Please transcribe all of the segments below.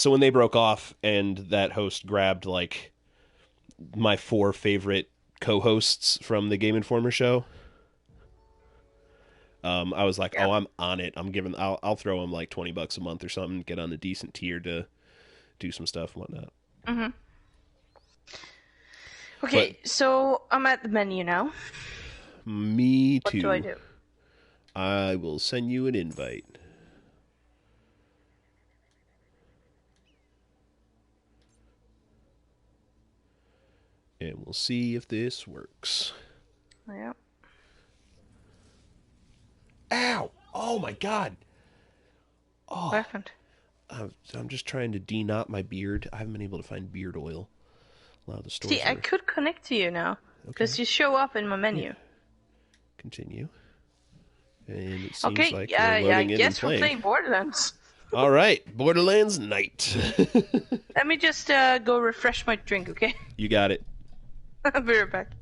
So when they broke off and that host grabbed like my four favorite co-hosts from the Game Informer show, I was like, Yeah. "Oh, I'm on it. I'll throw him like $20 a month or something, get on a decent tier to do some stuff and whatnot." Mm-hmm. But Okay, so I'm at the menu now. me What do I too. do? I will send you an invite, and we'll see if this works. Yeah. Ow! Oh my god! What Oh, happened? I'm just trying to de-knot my beard. I haven't been able to find beard oil. A lot of the See, stores I are could connect to you now okay. because you show up in my Yeah, menu. continue. And it seems Okay, like we're yeah, I loading in and guess we're playing. playing Borderlands. All right, Borderlands Night. Let me just go refresh my drink, okay? You got it. I'll be right back.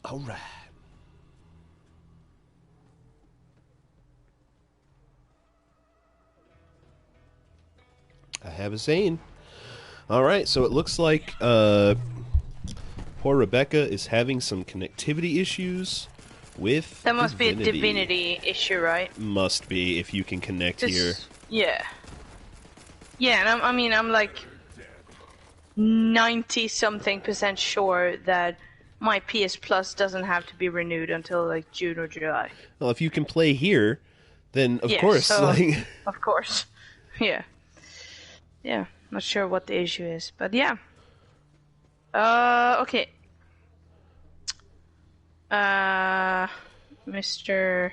All right. I have a saying. All right, so it looks like poor Rebecca is having some connectivity issues with That must be a Divinity. Divinity issue, right? Must be if you can connect here. Yeah. Yeah, and I'm like 90-something% sure that my PS Plus doesn't have to be renewed until like June or July. Well, if you can play here, then of Yeah, course, so like of course. Yeah. Yeah. Not sure what the issue is, but yeah. Okay. Mr.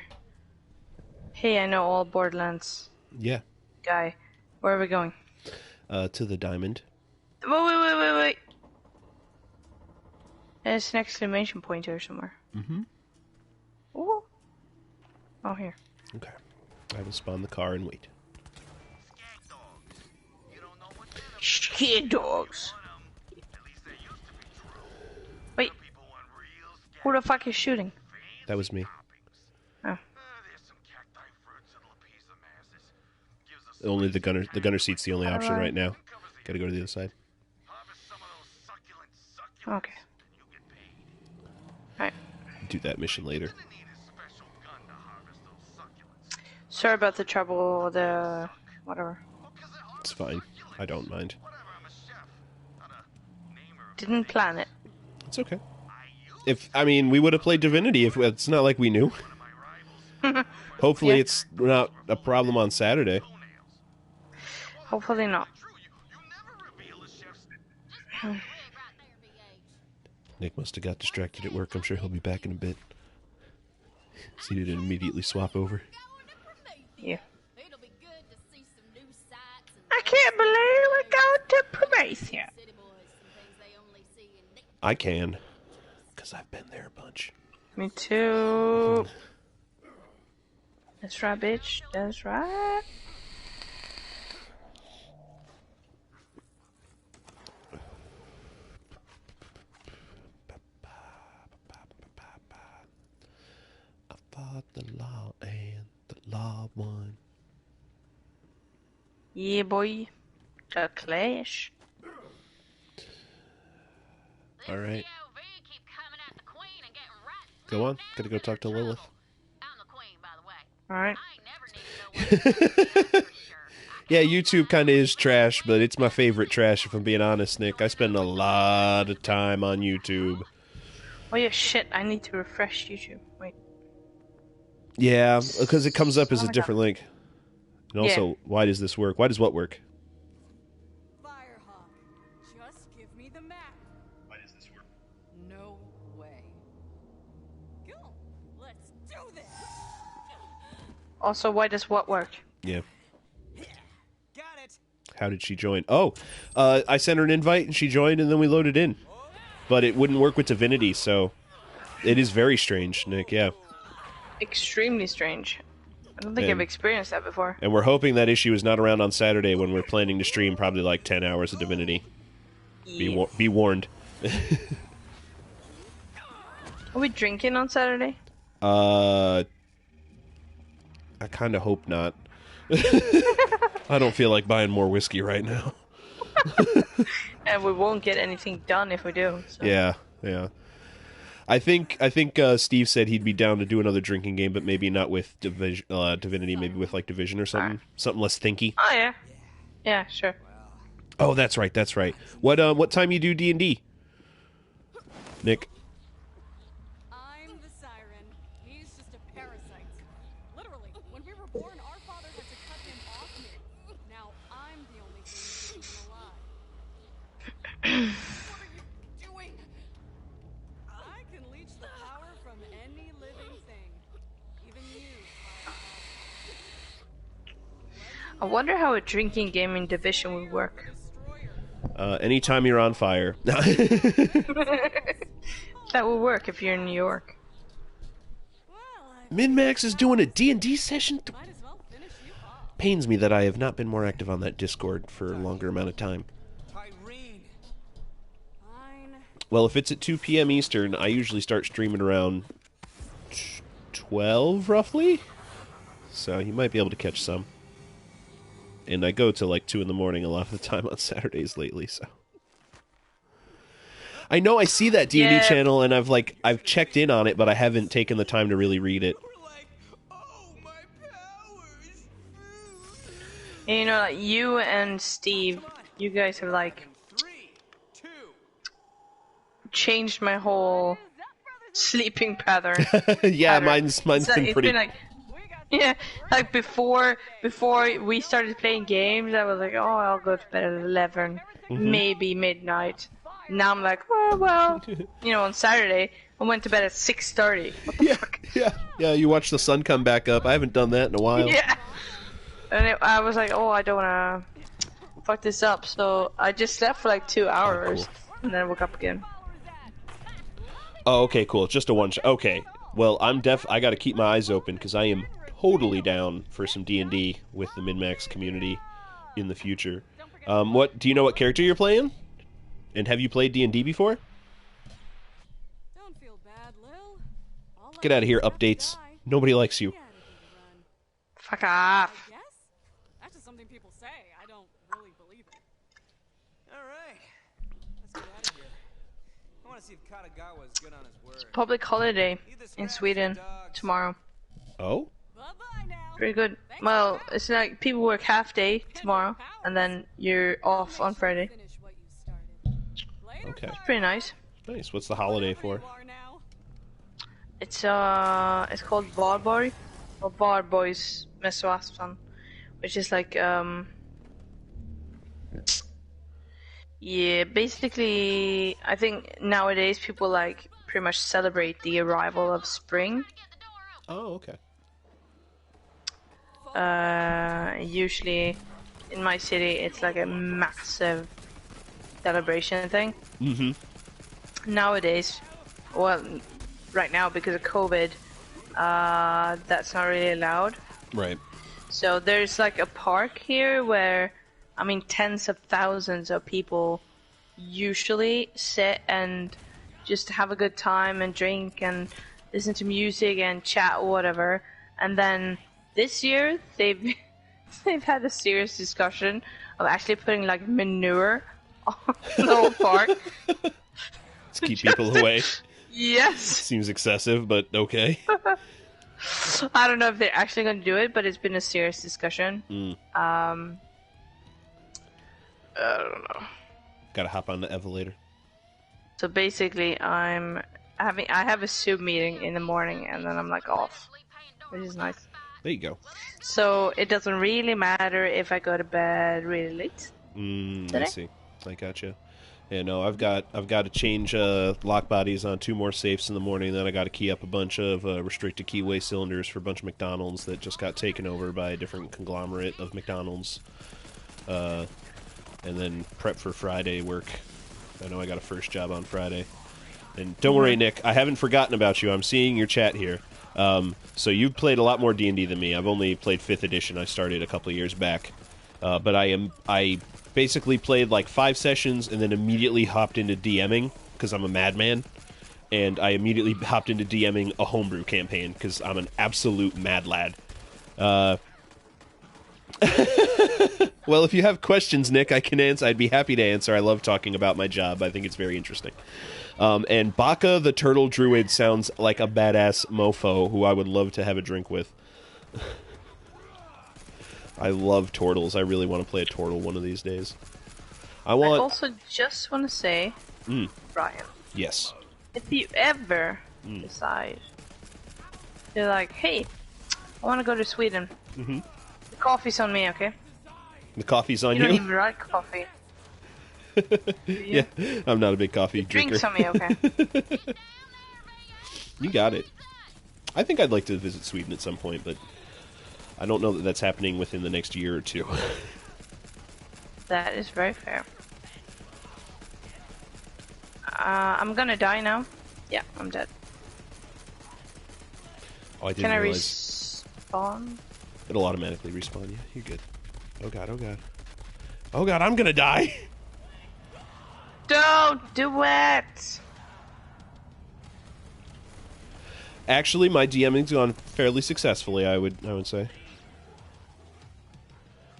Hey, I know all Borderlands yeah, guy. Where are we going? to the diamond. Wait. There's an exclamation point here somewhere. Mm-hmm. Ooh. Oh, here. Okay, I will spawn the car and wait. Scared dogs. Wait. Who the fuck is shooting? That was me. Oh. Only the gunner. The gunner seat's the only option right now. Got to go to the other side. Okay. Alright. Do that mission later. Sorry about the trouble, the... whatever. It's fine. I don't mind. Didn't plan it. It's okay. We would have played Divinity if it's not like we knew. Hopefully, Yeah. it's not a problem on Saturday. Hopefully not. Nick must have got distracted at work. I'm sure he'll be back in a bit. So he didn't immediately swap over. Yeah. I can't believe we're going to Prometheus. I can, because I've been there a bunch. Me too. That's right, bitch. That's right. I fought the law and the law won. Yeah, boy. The Clash. All right. Go on. Gotta go talk to Lilith. Alright. Yeah, YouTube kind of is trash, but it's my favorite trash, if I'm being honest, Nick. I spend a lot of time on YouTube. Oh yeah, shit. I need to refresh YouTube. Wait. Yeah, because it comes up as Oh a my different link. And also, Yeah. why does this work? Why does what work? Also, why does what work? Yeah. Got it. How did she join? Oh, I sent her an invite and she joined, and then we loaded in. But it wouldn't work with Divinity, so it is very strange, Nick. Yeah. Extremely strange. I don't think I've And- experienced that before. And we're hoping that issue is not around on Saturday when we're planning to stream probably like 10 hours of Divinity. Yeah. Be warned. Are we drinking on Saturday? I kind of hope not. I don't feel like buying more whiskey right now. And we won't get anything done if we do. So. Yeah. I think Steve said he'd be down to do another drinking game, but maybe not with Divinity, maybe with like Division or something, something less thinky. Oh yeah, yeah, sure. Oh, that's right. What time you do D&D, Nick? I'm the siren. He's just a parasite. Literally, when we were born, our father had to cut him off me. Now I'm the only thing keeping him alive. What are you doing? I can leech the power from any living thing. Even you. I wonder how a drinking game in Division would work. Anytime you're on fire. That would work if you're in New York. Min-Max is doing a D&D session. Might as well finish you off. Pains me that I have not been more active on that Discord for a longer amount of time. Tyreen. Fine. Well, if it's at 2 p.m. Eastern, I usually start streaming around 12, roughly. So you might be able to catch some. And I go to like 2 in the morning a lot of the time on Saturdays lately, so. I know I see that D&D Yeah. channel, and I've checked in on it, but I haven't taken the time to really read it. We're like, oh, my powers. And you know, like you and Steve, you guys have like 3, 2. changed my whole sleeping pattern. Yeah, pattern. mine's It's been it's pretty. been like, yeah, like before we started playing games, I was like, oh, I'll go to bed at 11, maybe midnight. Now I'm like, oh, well, you know, on Saturday I went to bed at 6:30. What the fuck? Yeah. You watch the sun come back up. I haven't done that in a while. Yeah. And I was like, oh, I don't wanna fuck this up, so I just slept for like 2 hours, and then I woke up again. Oh, okay, cool. Just a one shot. Okay. Well, I got to keep my eyes open because I am totally down for some D&D with the Min-Max community in the future. What do you know? What character you're playing? And have you played D&D before? Don't feel bad, Lil. All Get I out of here, have to updates. die. Nobody likes you. Yeah, to do the run. Fuck off. Yes? That's just something people say. I don't really believe it. All right. Let's get out of here. I want to see if Katagawa's good on his word. Public holiday Either in scraps or Sweden dogs. tomorrow. Oh? Bye-bye now. Pretty good. Well, it's like people work half day tomorrow, and then you're off on Friday. Finish what you started. Later, Okay. Pretty nice. Nice. What's the holiday for? you are now. It's called Valborg, or Valborgs Mässoafton, which is like yeah, basically I think nowadays people like pretty much celebrate the arrival of spring. Oh, okay. Usually in my city it's like a massive celebration thing. Mm-hmm. Nowadays, well, right now because of COVID, that's not really allowed. Right. So there's like a park here where, I mean, tens of thousands of people usually sit and just have a good time and drink and listen to music and chat or whatever. And then this year they've had a serious discussion of actually putting like manure on the whole park. Let's keep people away. Yes. Seems excessive, but okay. I don't know if they're actually going to do it, but it's been a serious discussion. I don't know. Gotta hop on the Evelator. So basically, I have a Zoom meeting in the morning, and then I'm like off, which is nice. There you go. So it doesn't really matter if I go to bed really late. I Today? see. I gotcha. Yeah, no, I've got to change lock bodies on 2 more safes in the morning. Then I got to key up a bunch of restricted keyway cylinders for a bunch of McDonald's that just got taken over by a different conglomerate of McDonald's. And then prep for Friday work. I know I got a first job on Friday. And don't worry, Nick, I haven't forgotten about you. I'm seeing your chat here. So you've played a lot more D&D than me. I've only played 5th edition. I started a couple of years back. But I basically played like 5 sessions and then immediately hopped into DMing because I'm a madman. And I immediately hopped into DMing a homebrew campaign because I'm an absolute mad lad. Well, if you have questions, Nick, I can answer. I'd be happy to answer. I love talking about my job. I think it's very interesting. And Baka the Turtle Druid sounds like a badass mofo who I would love to have a drink with. I love turtles. I really want to play a turtle one of these days. I also just want to say, Brian. Yes. If you ever decide, you're like, hey, I want to go to Sweden. The coffee's on me, okay? The coffee's on you? You don't even like coffee. Yeah, I'm not a big coffee drinker. Drinks on me, okay? You got it. I think I'd like to visit Sweden at some point, but I don't know that that's happening within the next year or 2. That is very fair. I'm gonna die now. Yeah, I'm dead. Oh, I didn't Can I realize. respawn? It'll automatically respawn you. You're good. Oh god, oh god. Oh god, I'm gonna die! Don't do it! Actually, my DMing's gone fairly successfully, I would say.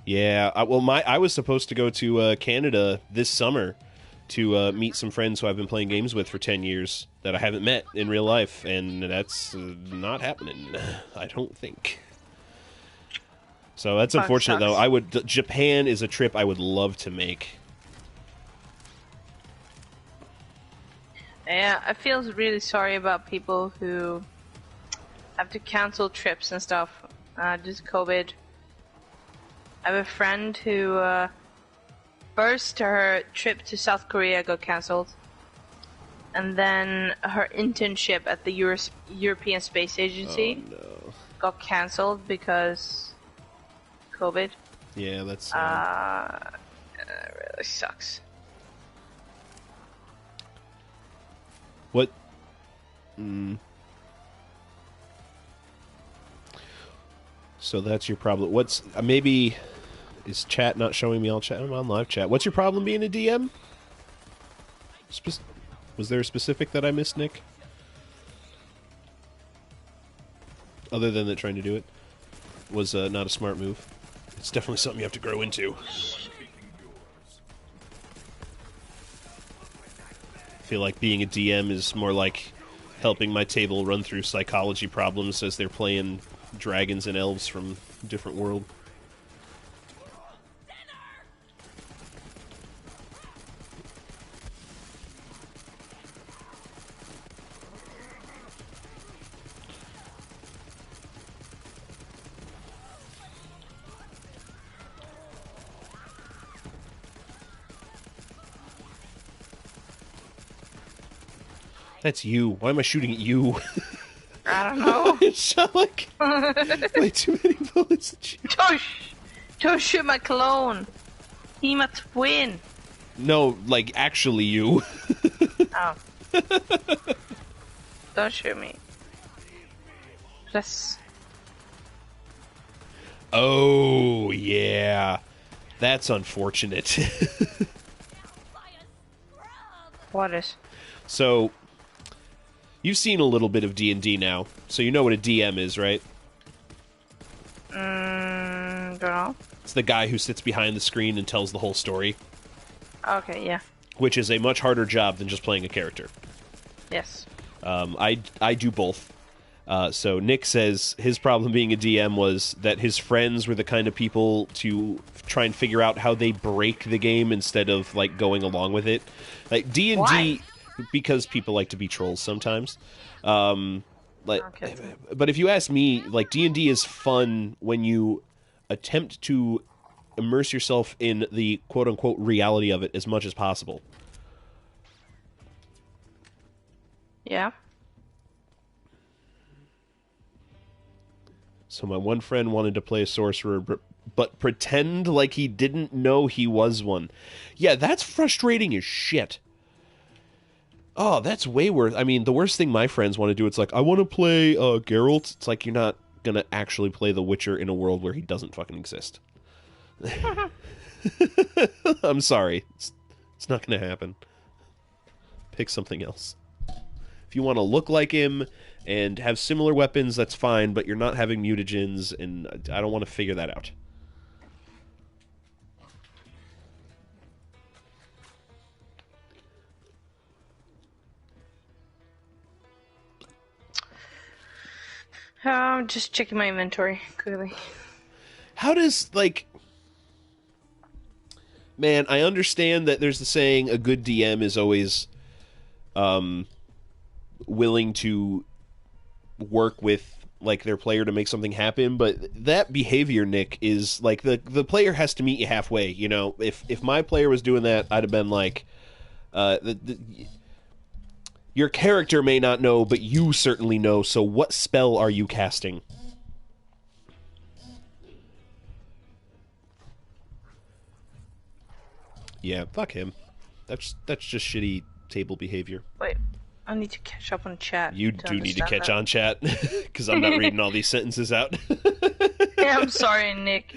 Yeah, I was supposed to go to Canada this summer to meet some friends who I've been playing games with for 10 years that I haven't met in real life, and that's not happening, I don't think. So that's unfortunate, though. Japan is a trip I would love to make. Yeah, I feel really sorry about people who have to cancel trips and stuff due to COVID. I have a friend who first her trip to South Korea got cancelled, and then her internship at the European Space Agency got cancelled because COVID. Yeah, that's it really sucks. What? So that's your problem. What's maybe is chat not showing me all chat? I'm on live chat. What's your problem being a DM? Was there a specific that I missed, Nick? Other than that, trying to do it was not a smart move. It's definitely something you have to grow into. I feel like being a DM is more like helping my table run through psychology problems as they're playing dragons and elves from a different world. That's you. Why am I shooting at you? I don't know. It shot like way too many bullets at you. Don't shoot my clone. He my twin. No, like actually you. Oh. Don't shoot me. Just. Oh yeah, that's unfortunate. What is? So. You've seen a little bit of D&D now, so you know what a DM is, right? Don't know. It's the guy who sits behind the screen and tells the whole story. Okay, yeah. Which is a much harder job than just playing a character. Yes. I do both. So Nick says his problem being a DM was that his friends were the kind of people to try and figure out how they break the game instead of, like, going along with it. Like, D&D... Why? Because people like to be trolls sometimes. Okay. But if you ask me, like, D&D is fun when you attempt to immerse yourself in the quote-unquote reality of it as much as possible. Yeah. So my one friend wanted to play a sorcerer, but pretend like he didn't know he was one. Yeah, that's frustrating as shit. Oh, that's way worse. I mean, the worst thing my friends want to do, it's like, I want to play Geralt. It's like, you're not going to actually play The Witcher in a world where he doesn't fucking exist. I'm sorry. It's not going to happen. Pick something else. If you want to look like him and have similar weapons, that's fine, but you're not having mutagens, and I don't want to figure that out. I'm just checking my inventory, quickly. How does, like... Man, I understand that there's the saying, a good DM is always willing to work with like their player to make something happen, but that behavior, Nick, is like the player has to meet you halfway. You know, if my player was doing that, I'd have been like, your character may not know, but you certainly know. So what spell are you casting? Yeah, fuck him. That's just shitty table behavior. Wait, I need to catch up on chat. You do need to catch on chat, because I'm not reading all these sentences out. Yeah, I'm sorry, Nick.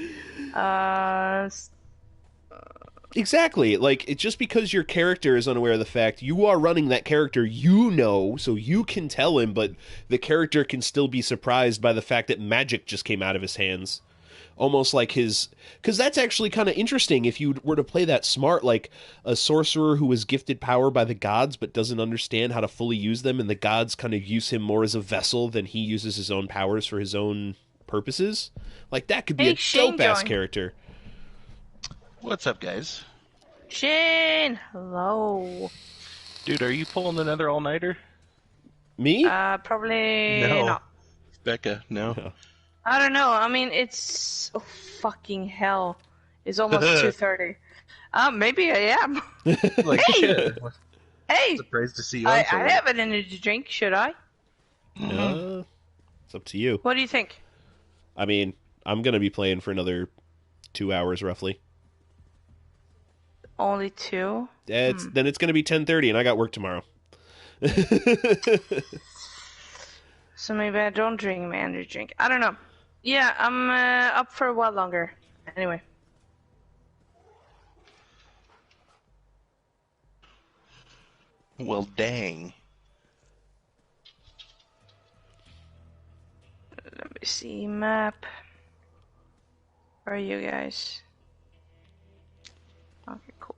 Exactly. Like, it's just because your character is unaware of the fact you are running that character, you know, so you can tell him, but the character can still be surprised by the fact that magic just came out of his hands. Almost like his... Because that's actually kind of interesting if you were to play that smart, like a sorcerer who was gifted power by the gods but doesn't understand how to fully use them, and the gods kind of use him more as a vessel than he uses his own powers for his own purposes. Like, that could be a dope-ass character. What's up, guys? Shane! Hello. Dude, are you pulling another all-nighter? Me? Probably not. Becca, no. No. I don't know. I mean, it's... Oh, fucking hell. It's almost 2:30. Maybe I am. Like, Hey! Hey! Surprised to see you. I have an energy drink, should I? It's up to you. What do you think? I mean, I'm going to be playing for another 2 hours, roughly. Only 2? Then it's going to be 10:30, and I got work tomorrow. So maybe I don't drink my energy drink. I don't know. Yeah, I'm up for a while longer. Anyway. Well, dang. Let me see. Map. Where are you guys? Okay, cool.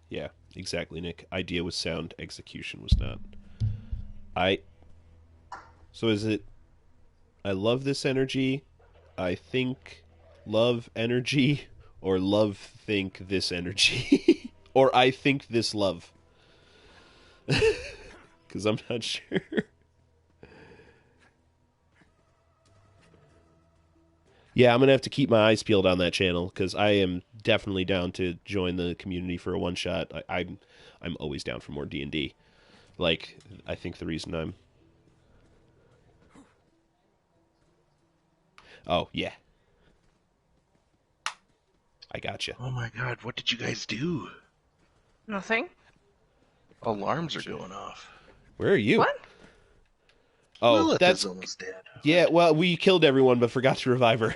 Yeah, exactly, Nick. Idea was sound, execution was not. So is it... I love this energy, I think love energy, or love think this energy? Or I think this love? Because I'm not sure. Yeah, I'm going to have to keep my eyes peeled on that channel, because I am definitely down to join the community for a one-shot. I'm always down for more D&D. Like, I think the reason I'm... Oh, yeah. I gotcha. Oh my god, what did you guys do? Nothing? Alarms are going off. Where are you? What? Oh, Lilith that's... is almost dead. Yeah, well, we killed everyone, but forgot to revive her.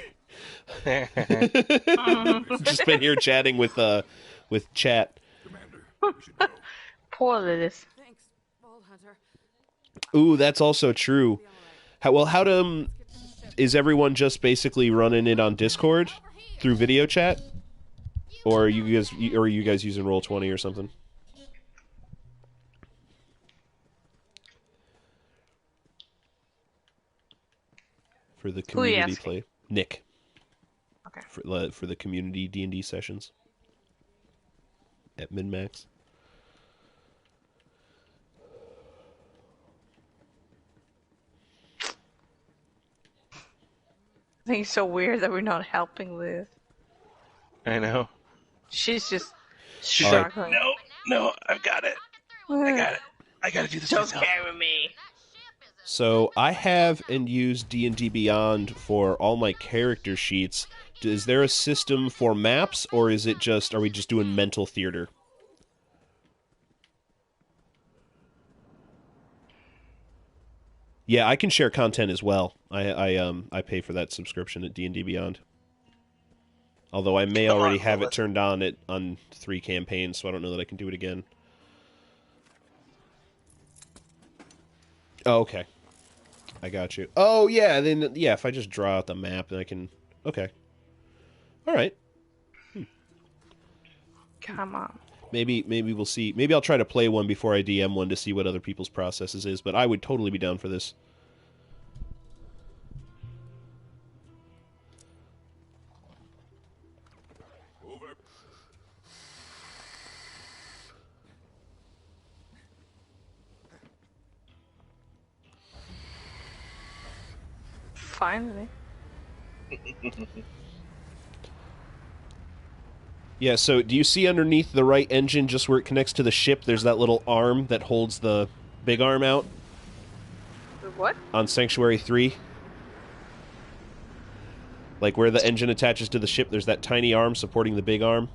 Just been here chatting with chat. Poor Lilith. Thanks, Ball Hunter. Ooh, that's also true. Is everyone just basically running it on Discord through video chat, or are you guys using Roll20 or something? For the community play, Nick. Okay. For the community D&D sessions at min-max. I think it's so weird that we're not helping Liv. I know. She's just She's like, struggling. no, I've got it. I got it. I gotta do this Don't myself. carry me. So I have and use D&D Beyond for all my character sheets. Is there a system for maps, or is it just, are we just doing mental theater? Yeah, I can share content as well. I pay for that subscription at D&D Beyond. Although I may already have it turned on 3 campaigns, so I don't know that I can do it again. Oh, okay. I got you. Oh, yeah, then, yeah, if I just draw out the map, then I can... Okay. Alright. Come on. Maybe we'll see. Maybe I'll try to play one before I DM one to see what other people's processes is, but I would totally be down for this. Finally. Yeah, so do you see underneath the right engine, just where it connects to the ship, there's that little arm that holds the big arm out? The what? On Sanctuary 3? Like, where the engine attaches to the ship, there's that tiny arm supporting the big arm?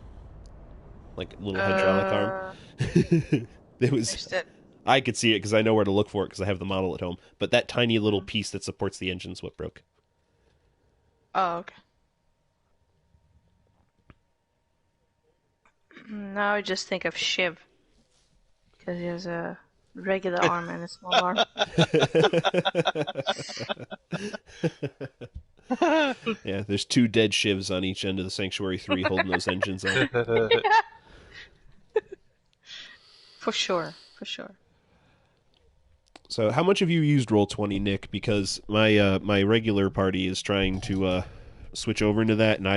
Like, a little hydraulic arm? It was... I could see it because I know where to look for it because I have the model at home. But that tiny little piece that supports the engine's what broke. Oh, okay. Now I just think of Shiv. Because he has a regular arm and a small arm. Yeah, there's 2 dead Shivs on each end of the Sanctuary 3 holding those engines on. For sure, for sure. So, how much have you used Roll20, Nick? Because my regular party is trying to switch over into that, and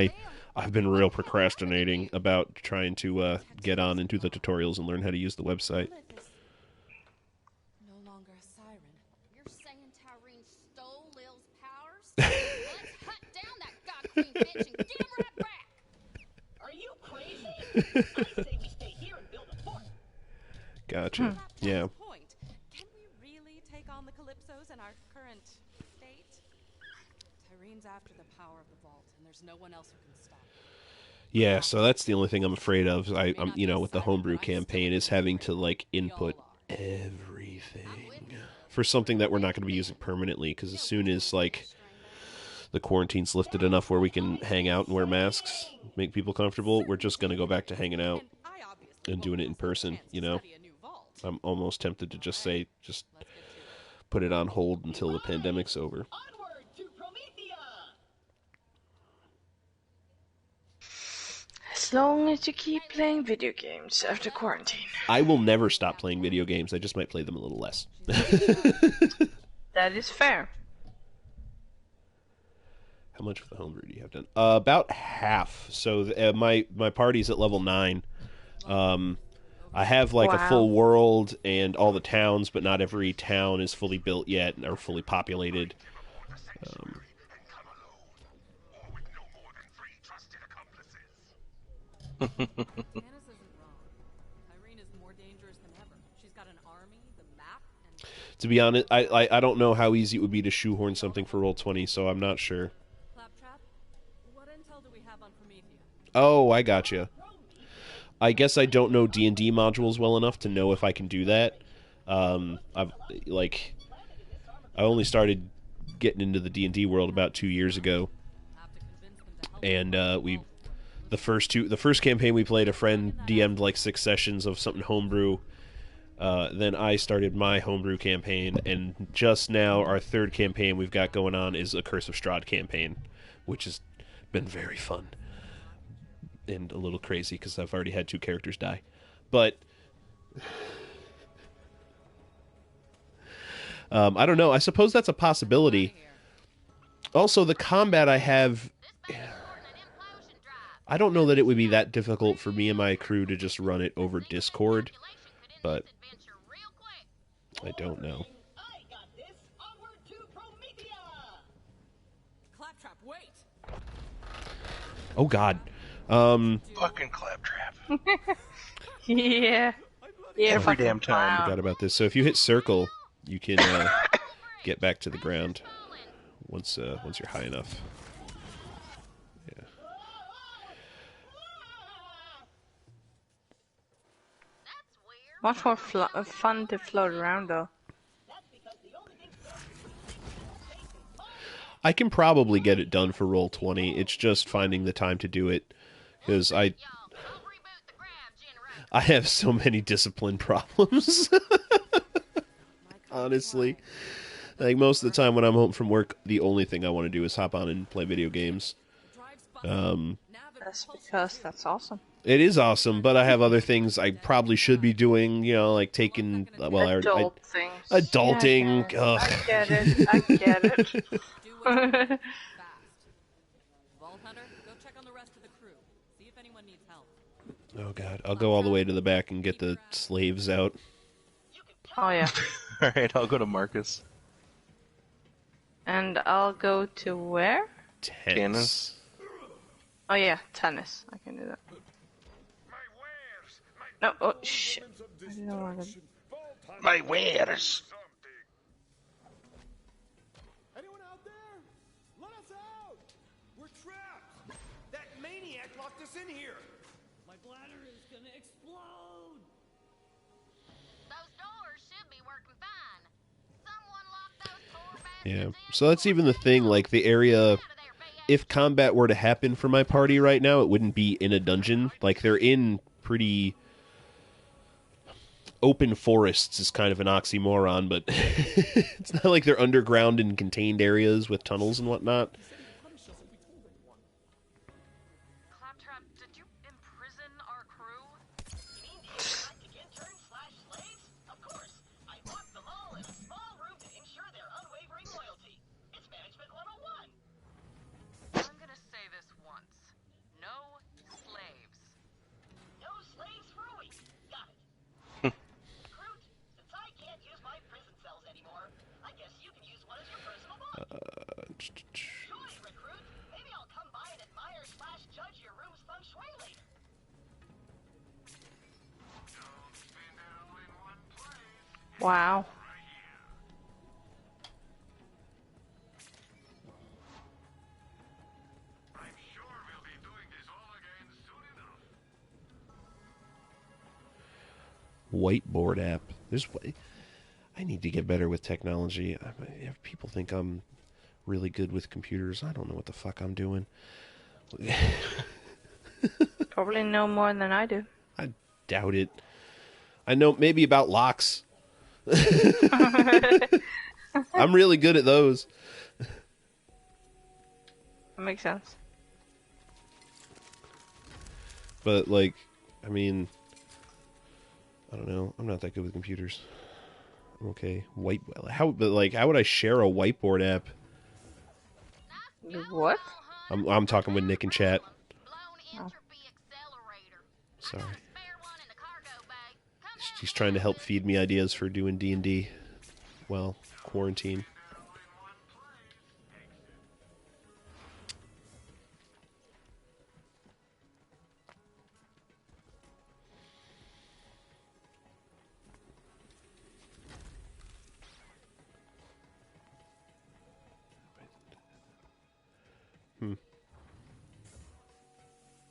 I've been real procrastinating about trying to get on and do the tutorials and learn how to use the website. No longer a siren. You're saying Tyrene stole Lil's powers? Let's hunt down that god queen bitch and get him right back. Are you crazy? I say we stay here and build a fort. Gotcha. Yeah. Point. Can we really take on the Calypsos in our current state? Tyrene's after the power of the vault, and there's no one else who can stop it. Yeah, so that's the only thing I'm afraid of. I'm with the homebrew campaign is having to like input everything for something that we're not going to be using permanently. Because as soon as like the quarantine's lifted enough where we can hang out and wear masks, make people comfortable, we're just going to go back to hanging out and doing it in person. You know, I'm almost tempted to just say put it on hold until the pandemic's over. Onward to Promethea! As long as you keep playing video games after quarantine. I will never stop playing video games. I just might play them a little less. That is fair. How much of the homebrew do you have done? About half. So my party's at level 9. I have like a full world and all the towns, but not every town is fully built yet or fully populated. Hannah's isn't wrong. Tyrene is more dangerous than ever. She's got an army, the map, and... To be honest, I don't know how easy it would be to shoehorn something for Roll20, so I'm not sure. Claptrap, what intel do we have on Promethea? Oh, I gotcha. I guess I don't know D&D modules well enough to know if I can do that. I only started getting into the D&D world about 2 years ago, and the first campaign we played, a friend DM'd like 6 sessions of something homebrew. Then I started my homebrew campaign, and just now our 3rd campaign we've got going on is a Curse of Strahd campaign, which has been very fun. And a little crazy because I've already had 2 characters die. But I don't know. I suppose that's a possibility. Also, the combat I have... I don't know that it would be that difficult for me and my crew to just run it over Discord. But I don't know. I got this. Onward to Promethea! Claptrap, Wait. Oh God. Fucking claptrap. Yeah. Yeah, Every fucking damn time. clown. Forgot about this. So if you hit circle, you can get back to the ground once you're high enough. Yeah. Much more fun to float around though. I can probably get it done for roll 20. It's just finding the time to do it because I have so many discipline problems. Honestly, like most of the time when I'm home from work, the only thing I want to do is hop on and play video games. That's because that's awesome. It is awesome, but I have other things I probably should be doing. You know, like taking Adult things. adulting. Yeah, Ugh. I get it. I get it. Do what you can fast. Vault Hunter, go check on the rest of the crew. See if anyone needs help. Oh God, I'll go all the way to the back and get the slaves out. Oh yeah. Alright, I'll go to Marcus. And I'll go to where? Tennis. Oh yeah, tennis. I can do that. No, oh shit. I didn't want to... My wares. Anyone out there? Let us out! We're trapped! That maniac locked us in here! My bladder is gonna explode! Those doors should be working fine. Someone locked those poor bastards Yeah. in. So that's even the thing. Like the area, if combat were to happen for my party right now, it wouldn't be in a dungeon. Like they're in pretty open forests is kind of an oxymoron, but it's not like they're underground in contained areas with tunnels and whatnot. Claptrap, did you imprison our crew? You mean the galactic intern/slaves? Of course. I locked them all in a small room to ensure their unwavering loyalty. It's Management 101. I'm gonna say this once. No slaves. No slaves for a week. Got it. Recruit, since I can't use my prison cells anymore, I guess you can use one as your personal vault. Join, Recruit. Maybe I'll come by and admire/judge your room's feng shui later. Wow. Whiteboard app. I need to get better with technology. If people think I'm really good with computers, I don't know what the fuck I'm doing. Probably know more than I do. I doubt it. I know maybe about locks. I'm really good at those. That makes sense. But like, I mean, I don't know. I'm not that good with computers. I'm okay. How would I share a whiteboard app? What? I'm talking with Nick in chat. Blown entropy accelerator. Sorry. Got a spare one in the cargo bay. Come She's trying to help feed me ideas for doing D&D. Well, quarantine.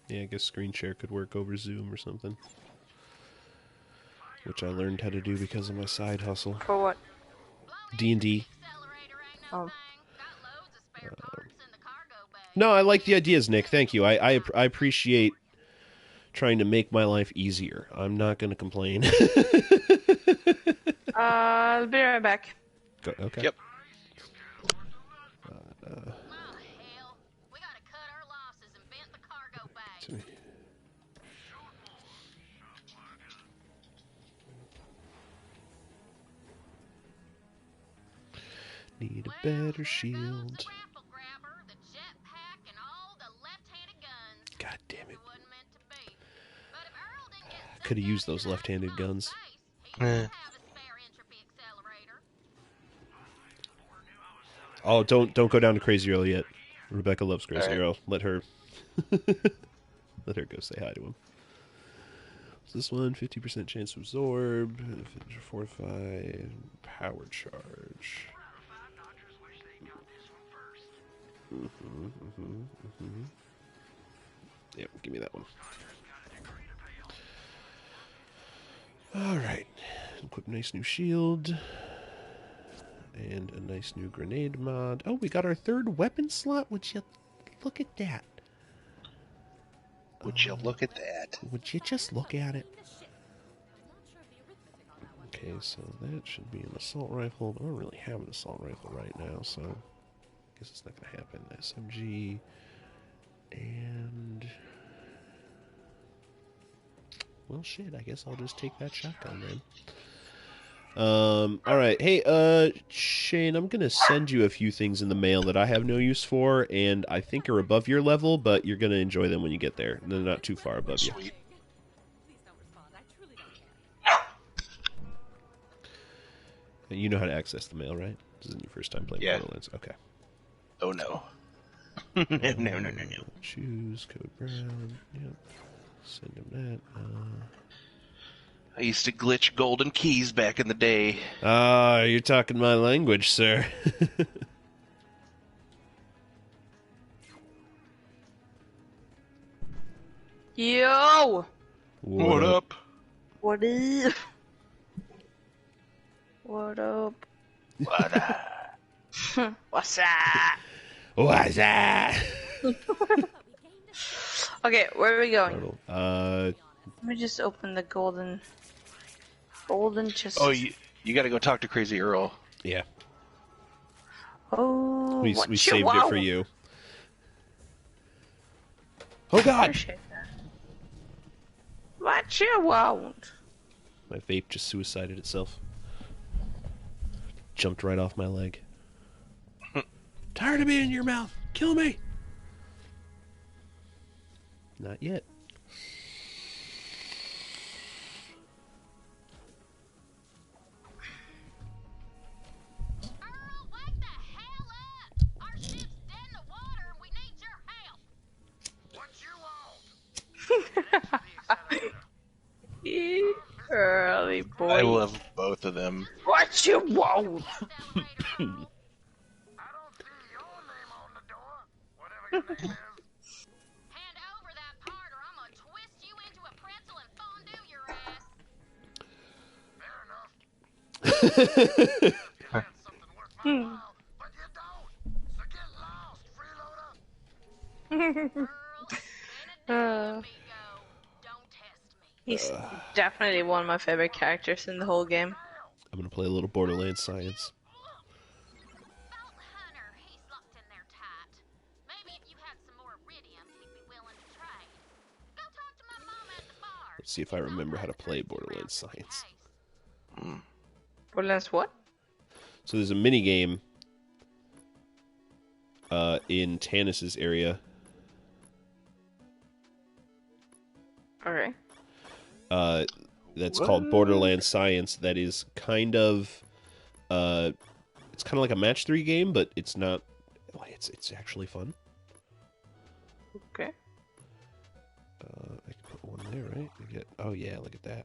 Yeah, I guess screen share could work over Zoom or something. Which I learned how to do because of my side hustle. For what? D&D. accelerator ain't Oh. no thing. Got loads of spare parts in the cargo bay. No, I like the ideas, Nick. Thank you. I appreciate trying to make my life easier. I'm not going to complain. I'll be right back. Okay. Yep. Oh, hell. We gotta cut our losses and vent the cargo bay. Need a better shield. The grapple grabber, the jetpack, and all the left-handed guns. God damn it. It wasn't meant to be. But if Earl didn't get Could have sucked used into those that left-handed small guns. space, he Eh. could have a spare entropy accelerator. Oh, don't go down to Crazy Earl yet. Rebecca loves Crazy Alright. Girl. Let her let her go say hi to him. What's this one? 50% chance to absorb, fortify, power charge. Yep, give me that one. Alright. Equip nice new shield. And a nice new grenade mod. Oh, we got our third weapon slot. Would you look at that? Would you look at that? Would you just look at it? Okay, so that should be an assault rifle, but I don't really have an assault rifle right now, so I guess it's not going to happen. SMG and... Well, shit, I guess I'll just take that shotgun then. Alright. Hey, Shane, I'm gonna send you a few things in the mail that I have no use for, and I think are above your level, but you're gonna enjoy them when you get there. They're not too far above you. Sweet. You know how to access the mail, right? This isn't your first time playing Yeah. Borderlands. Okay. Oh no. No. Choose code brown. Yep. Send him that. I used to glitch golden keys back in the day. Ah, you're talking my language, sir. Yo! What up? What up? What up? What up? What's up? What's that? Okay, where are we going? Uh, Let me just open the golden chest. Oh, you gotta go talk to Crazy Earl. yeah. Oh, We what you saved it want? for you. Oh God! Appreciate that. What you want? My vape just suicided itself. Jumped right off my leg. Tired of being in your mouth. Kill me. Not yet. Earl, wake the hell up! Our ship's dead in the water and we need your help! What you want? Early boy. I love both of them. What you want? Elevator, Earl. Hand over that part or I'm gonna twist you into a pretzel and fondue your ass. Earl, when it does, let me go. Don't test me. He's definitely one of my favorite characters in the whole game. I'm gonna play a little Borderlands Science. Vault Hunter, he's locked in there tight. Maybe if you had some more iridium, he'd be willing to trade. Go talk to my mom at the bar. Let's see if I remember how to play Borderlands Science. Borderlands what? So there's a mini game in Tannis's area. Alright. That's called Borderlands Science. That is kind of, it's kind of like a match 3 game, but it's not. It's actually fun. Okay. I can put one there, right? Oh yeah, look at that.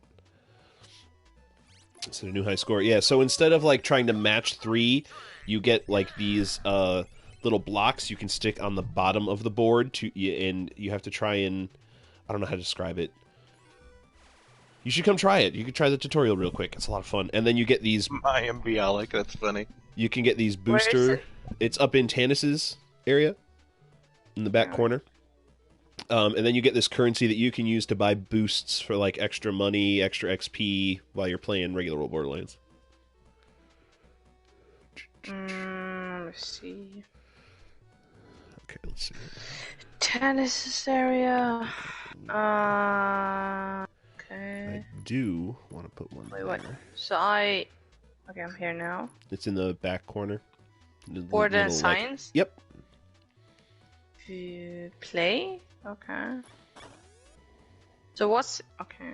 It's a new high score. Yeah. So instead of like trying to match 3, you get like these little blocks you can stick on the bottom of the board and you have to try and, I don't know how to describe it. You should come try it. You can try the tutorial real quick. It's a lot of fun. And then you get these... I am Bialik, that's funny. You can get these Where is booster... it? It's up in Tannis's area. In the back corner. And then you get this currency that you can use to buy boosts for like extra money, extra XP while you're playing regular old Borderlands. Let's see. Okay, let's see. Tennis area. Okay. I do want to put one Wait, what? there. So okay, I'm here now. It's in the back corner. The Borderlands little, like- Science? Yep. Play? Okay. So what's... Okay.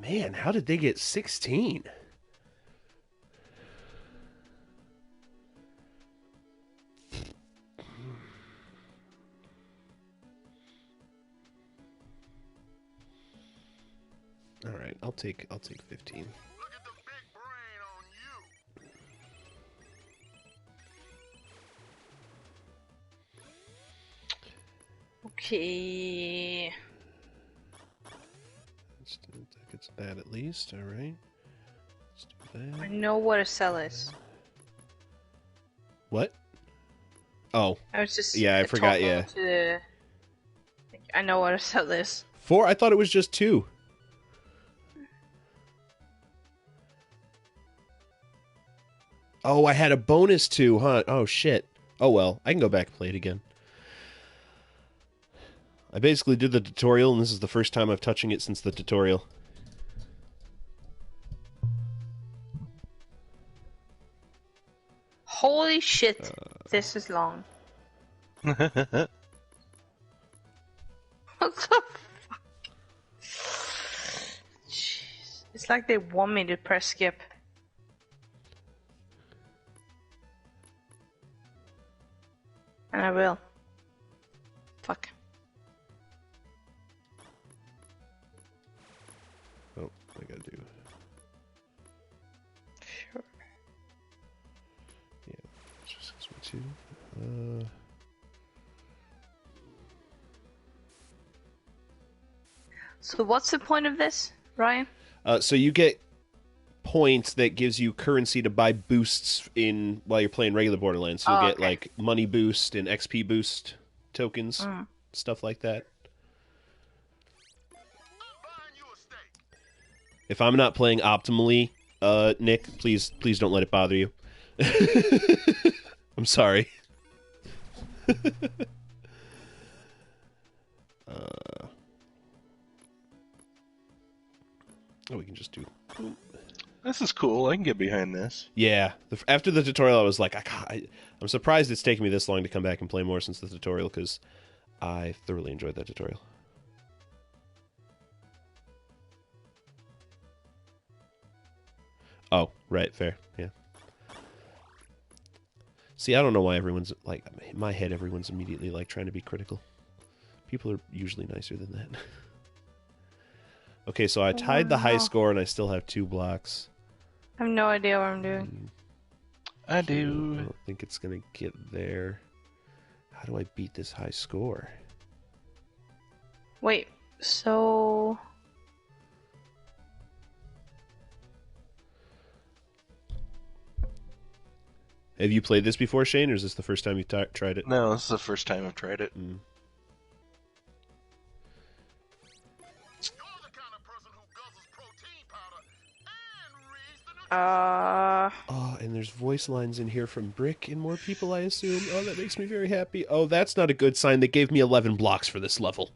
Man, how did they get 16? All right, I'll take 15. Look at the big brain on you. Okay. That gets that at least. All right. Let's do I that. know what a cell is. What? Oh, I was just yeah, I forgot. talking Yeah, to the... I know what a cell is. 4. I thought it was just 2. Oh, I had a bonus 2, huh? Oh shit. Oh well, I can go back and play it again. I basically did the tutorial, and this is the first time I'm touching it since the tutorial. Holy shit, this is long. What the fuck? Jeez. It's like they want me to press skip. And I will. Fuck. Oh, I gotta do. Sure. Yeah, just 2. So what's the point of this, Ryan? So you get points that gives you currency to buy boosts in while you're playing regular Borderlands. So you'll get okay. like money boost and XP boost tokens, stuff like that. I'm buying you a steak. If I'm not playing optimally, Nick, please don't let it bother you. I'm sorry. Oh, we can just do. This is cool. I can get behind this. Yeah, after the tutorial, I was like, I'm surprised it's taken me this long to come back and play more since the tutorial, because I thoroughly enjoyed that tutorial. Oh, right, fair, yeah. See, I don't know why everyone's, like, in my head, everyone's immediately, like, trying to be critical. People are usually nicer than that. Okay, so I tied the high score, and I still have 2 blocks. I have no idea what I'm doing. I I do. don't think it's going to get there. How do I beat this high score? Wait, so... Have you played this before, Shane, or is this the first time you've tried it? No, this is the first time I've tried it. Mm. You're the kind of person who guzzles protein powder and reads the Oh, and there's voice lines in here from Brick and more people, I assume. Oh, that makes me very happy. Oh, that's not a good sign. They gave me 11 blocks for this level.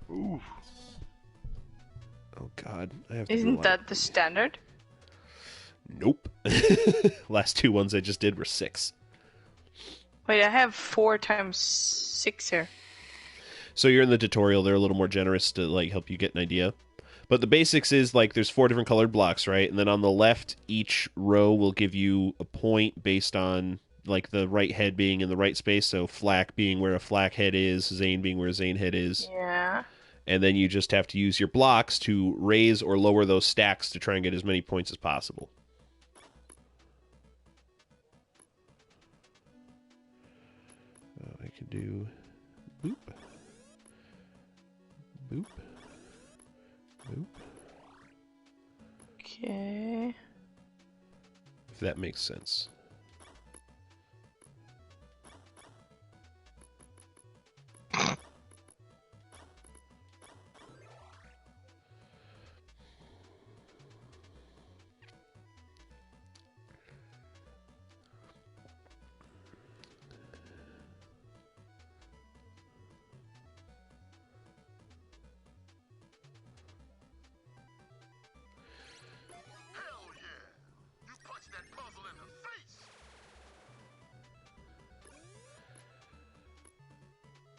Ooh. Oh, God. I have to do a Isn't lot that of- the standard? Nope. Last 2 ones I just did were 6. Wait, I have 4 times 6 here. So you're in the tutorial. They're a little more generous to like help you get an idea. But the basics is like there's 4 different colored blocks, right? And then on the left, each row will give you a point based on like the right head being in the right space. So flak being where a flak head is, Zane being where a Zane head is. Yeah. And then you just have to use your blocks to raise or lower those stacks to try and get as many points as possible. I could do boop, boop, boop. Okay. If that makes sense. Hell yeah! You punched that puzzle in the face!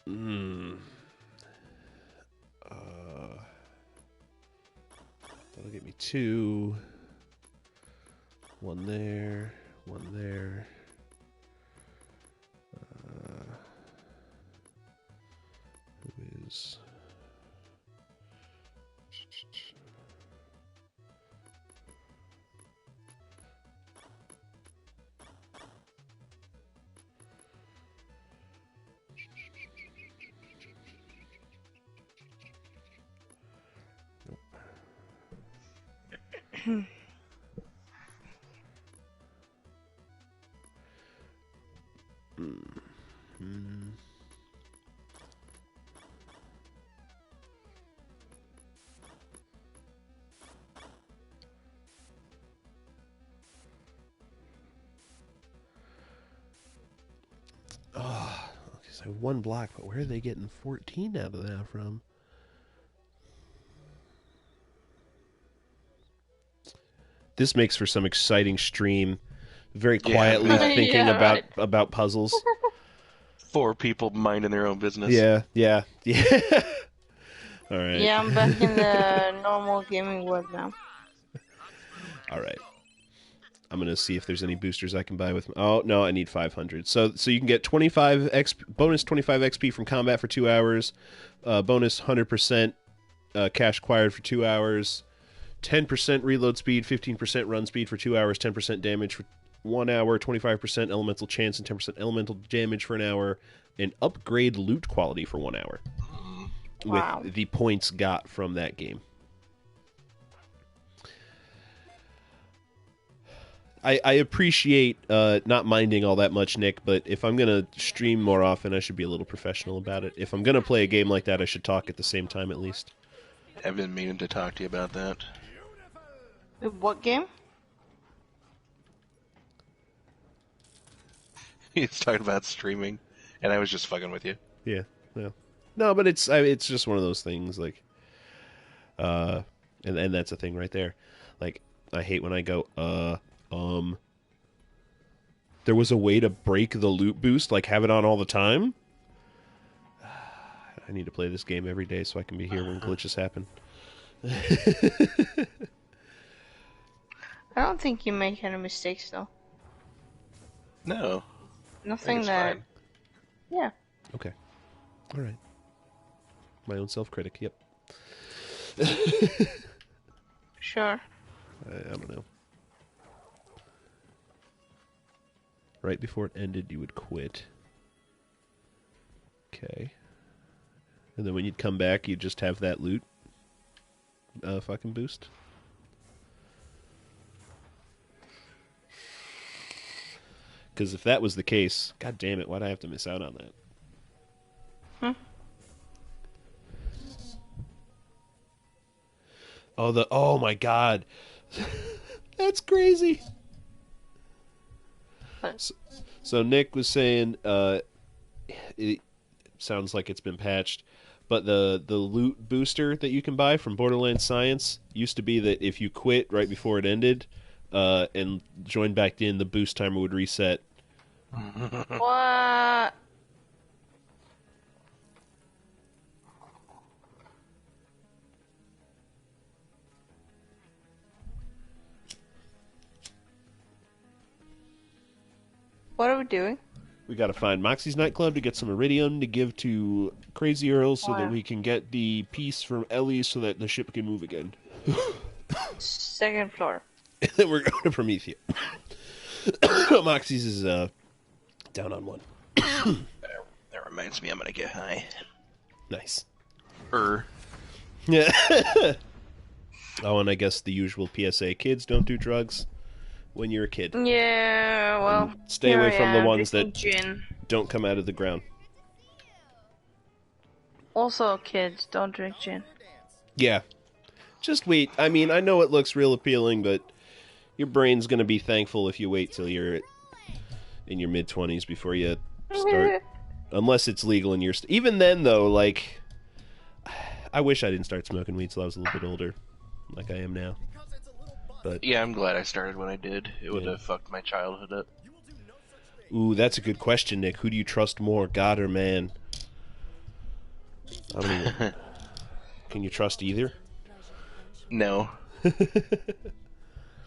Hmm. get me 2. 1 there. 1 there. Who is... Oh, okay, so 1 block, but where are they getting 14 out of that from? This makes for some exciting stream. Very quietly Yeah. thinking Yeah, right. about puzzles. 4 people minding their own business. Yeah. All right. Yeah, I'm back in the normal gaming world now. All right. I'm gonna see if there's any boosters I can buy with. Oh no, I need 500. So you can get 25 bonus 25 XP from combat for 2 hours, bonus 100% cash acquired for 2 hours, 10% reload speed, 15% run speed for 2 hours, 10% damage for 1 hour, 25% elemental chance and 10% elemental damage for an hour, and upgrade loot quality for 1 hour. Wow. With the points got from that game. I appreciate not minding all that much, Nick, but if I'm going to stream more often, I should be a little professional about it. If I'm going to play a game like that, I should talk at the same time at least. I've been meaning to talk to you about that. What game? He's talking about streaming, and I was just fucking with you. Yeah, no, but it's just one of those things, like, and that's a thing right there. Like, I hate when I go, there was a way to break the loot boost, like have it on all the time. I need to play this game every day so I can be here when glitches happen. I don't think you make any mistakes though. No. Nothing it's that. fine. Yeah. Okay, all right. My own self-critic. Yep. Sure. I don't know. Right before it ended, you would quit. Okay. And then when you'd come back, you'd just have that loot fucking boost. Because if that was the case, god damn it, why'd I have to miss out on that? Oh my god. That's crazy. So Nick was saying it sounds like it's been patched, but the loot booster that you can buy from Borderlands Science used to be that if you quit right before it ended and joined back in, the boost timer would reset. What? What are we doing? We got to find Moxie's nightclub to get some iridium to give to Crazy Earl so that Wow. we can get the piece from Ellie so that the ship can move again. 2nd floor. And then we're going to Prometheus. Moxie's is down on 1. That reminds me, I'm gonna get high. Nice. Yeah. Oh, and I guess the usual PSA: kids don't do drugs when you're a kid. Yeah, well. Stay here away I from the am ones drinking that gin. don't come out of the ground. Also, kids, don't drink gin. Yeah. Just wait. I mean, I know it looks real appealing, but your brain's going to be thankful if you wait till you're in your mid-20s before you start. Unless it's legal in your... Even then, though, like... I wish I didn't start smoking weed till I was a little bit older, like I am now. But Yeah, I'm glad I started when I did. It would Yeah. have fucked my childhood up. ooh, that's a good question, Nick. Who do you trust more, God or man? I don't even... Can you trust either? No.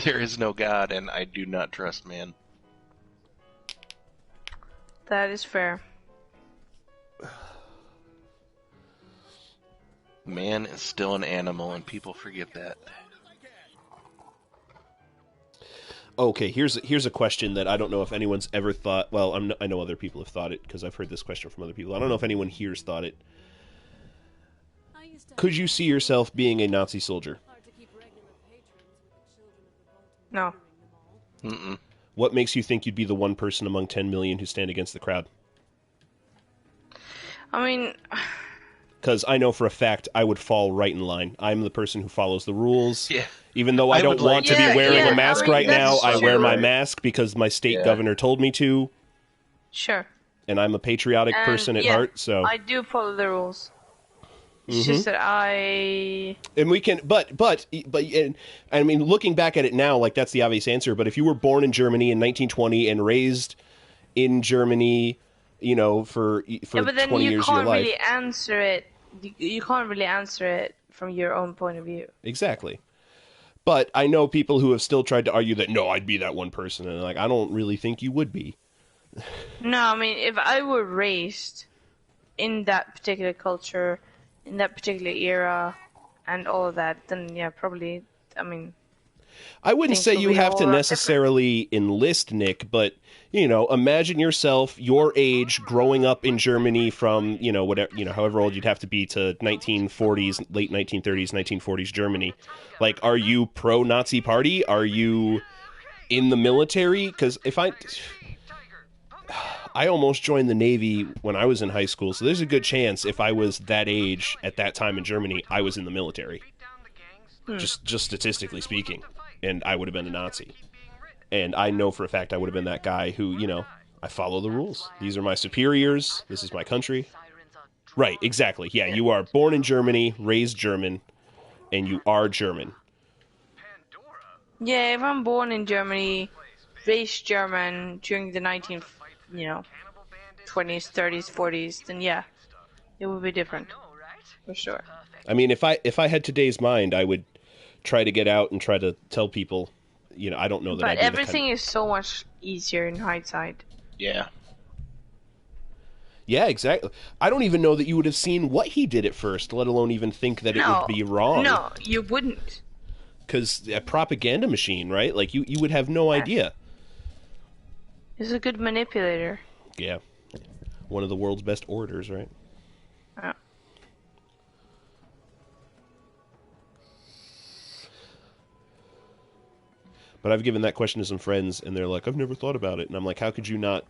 There is no God, and I do not trust man. That is fair. Man is still an animal, and people forget that. Okay, here's a question that I don't know if anyone's ever thought. Well, I know other people have thought it because I've heard this question from other people. I don't know if anyone here's thought it. Could you see yourself being a Nazi soldier? No. Mm-mm. What makes you think you'd be the one person among 10 million who stand against the crowd? I mean, Because I know for a fact I would fall right in line. I'm the person who follows the rules. Yeah. Even though I don't would want to be Yeah, wearing yeah, a mask I mean, right now, that's I wear my true. mask because my state Yeah. governor told me to, sure. and I'm a patriotic And, person at yeah, heart. So, I do follow the rules. It's just that I... and we can, and I mean, looking back at it now, like that's the obvious answer. But if you were born in Germany in 1920 and raised in Germany, you know, for Yeah, but then 20 you years of your can't life, really answer it. You can't really answer it from your own point of view. exactly. But I know people who have still tried to argue that no, I'd be that one person, and like I don't really think you would be. No, I mean, if I were raised in that particular culture, in that particular era, and all of that, then yeah, probably, I mean... I wouldn't Things say will you be a have to whole lot necessarily enlist, Nick, but you know, imagine yourself your age growing up in Germany from, you know, whatever, you know, however old you'd have to be to 1940s, late 1930s, 1940s Germany. Like, are you pro-Nazi party? Are you in the military? Because if I almost joined the Navy when I was in high school, so there's a good chance if I was that age at that time in Germany, I was in the military. Just statistically speaking, and I would have been a Nazi. And I know for a fact I would have been that guy who, you know, I follow the rules. These are my superiors. This is my country. Right, exactly. Yeah, you are born in Germany, raised German, and you are German. Yeah, if I'm born in Germany, raised German during the 20s, 30s, 40s, then yeah, it would be different. For sure. I mean, if I had today's mind, I would try to get out and try to tell people, you know, I don't know that But I'd be everything is so much easier in hindsight. Yeah. Yeah, exactly. I don't even know that you would have seen what he did at first, let alone even think that it would be wrong. No, you wouldn't. Because a propaganda machine, right? Like, you would have no idea. He's a good manipulator. Yeah. One of the world's best orators, right? Yeah. But I've given that question to some friends, and they're like, I've never thought about it. And I'm like, how could you not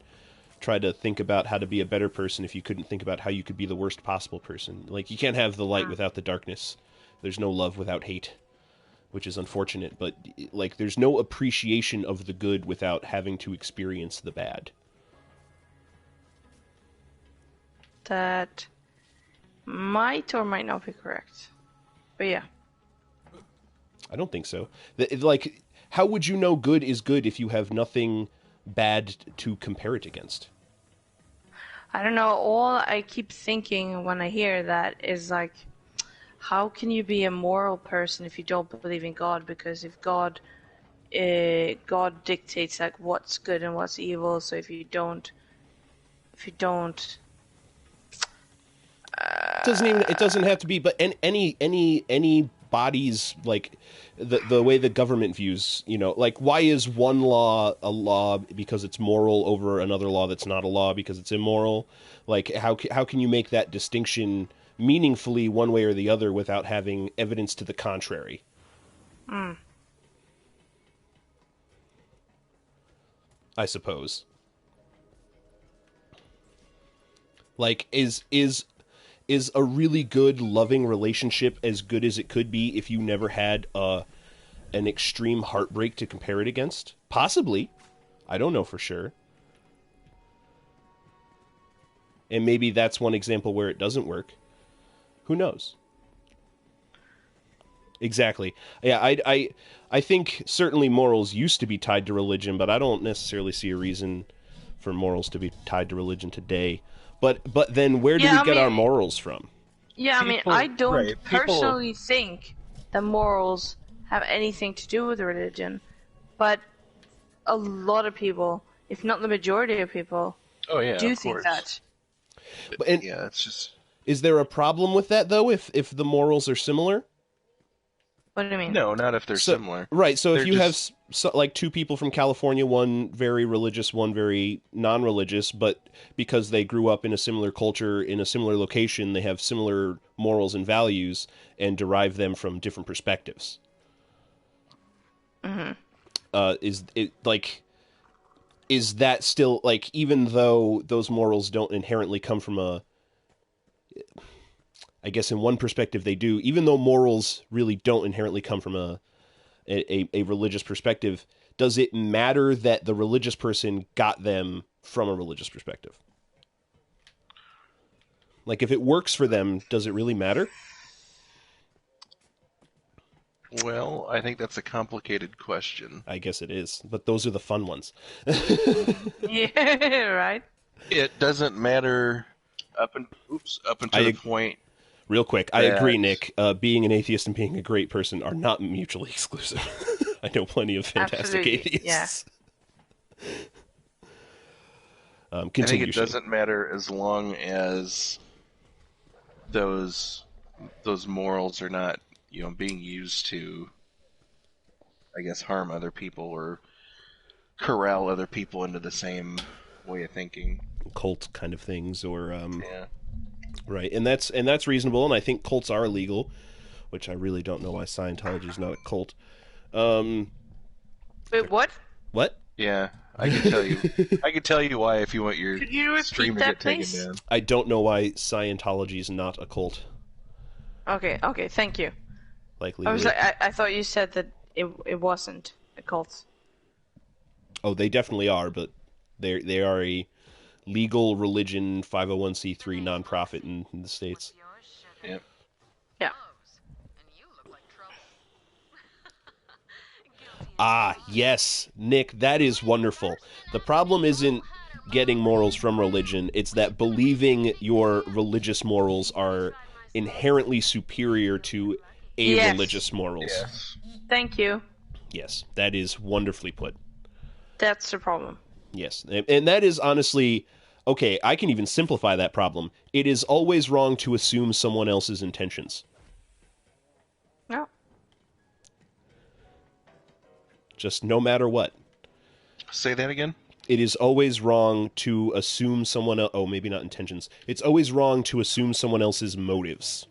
try to think about how to be a better person if you couldn't think about how you could be the worst possible person? Like, you can't have the light without the darkness. There's no love without hate, which is unfortunate. But, like, there's no appreciation of the good without having to experience the bad. That might or might not be correct. But yeah. I don't think so. Like, how would you know good is good if you have nothing bad to compare it against? I don't know. All I keep thinking when I hear that is like, how can you be a moral person if you don't believe in God? Because if God dictates like what's good and what's evil, so if you don't, It doesn't have to be, but any body's, like, the way the government views, you know, like, why is one law a law because it's moral over another law that's not a law because it's immoral? Like, how can you make that distinction meaningfully one way or the other without having evidence to the contrary? I suppose. Like, is a really good, loving relationship as good as it could be if you never had an extreme heartbreak to compare it against? Possibly. I don't know for sure. And maybe that's one example where it doesn't work. Who knows? Exactly. Yeah, I think certainly morals used to be tied to religion, but I don't necessarily see a reason for morals to be tied to religion today. But then where do we get our morals from? yeah, I mean, People- I don't right, people- personally think that morals have anything to do with religion, but a lot of people, if not the majority of people, Oh yeah, do of think course. that. And Yeah, it's just is there a problem with that though? If the morals are similar? What do you mean? no, not if they're So- similar. Right. So if They're you just- have like two people from California, one very religious, one very non-religious, but because they grew up in a similar culture, in a similar location, they have similar morals and values and derive them from different perspectives. Mm-hmm. Is that still, like, even though those morals don't inherently come from I guess in one perspective they do, even though morals really don't inherently come from a religious perspective, does it matter that the religious person got them from a religious perspective? Like, if it works for them, does it really matter? Well, I think that's a complicated question. I guess it is, but those are the fun ones. Yeah, right. It doesn't matter up until the point. Real quick, I agree, That- Nick. Being an atheist and being a great person are not mutually exclusive. I know plenty of fantastic Absolutely, atheists. I think Continue, it Shane. doesn't matter as long as those morals are not, being used to, I guess, harm other people or corral other people into the same way of thinking. Cult kind of things, or Yeah. right, and that's reasonable, and I think cults are illegal, which I really don't know why Scientology is not a cult. Wait, what? What? Yeah, I can tell you. I can tell you why if you want your Could you repeat stream to that, get taken please? down. I don't know why Scientology is not a cult. Okay, thank you. Like I was legally. like, I thought you said that it wasn't a cult. Oh, they definitely are, but they are a legal religion 501c3 nonprofit in the States. Yep. Yeah. Ah, yes, Nick, that is wonderful. The problem isn't getting morals from religion, it's that believing your religious morals are inherently superior to Yes. religious morals. Yes. Thank you. Yes, that is wonderfully put. That's the problem. Yes, and that is honestly... Okay, I can even simplify that problem. It is always wrong to assume someone else's intentions. No. Just no matter what. Say that again? It is always wrong to assume someone else... Oh, maybe not intentions. It's always wrong to assume someone else's motives.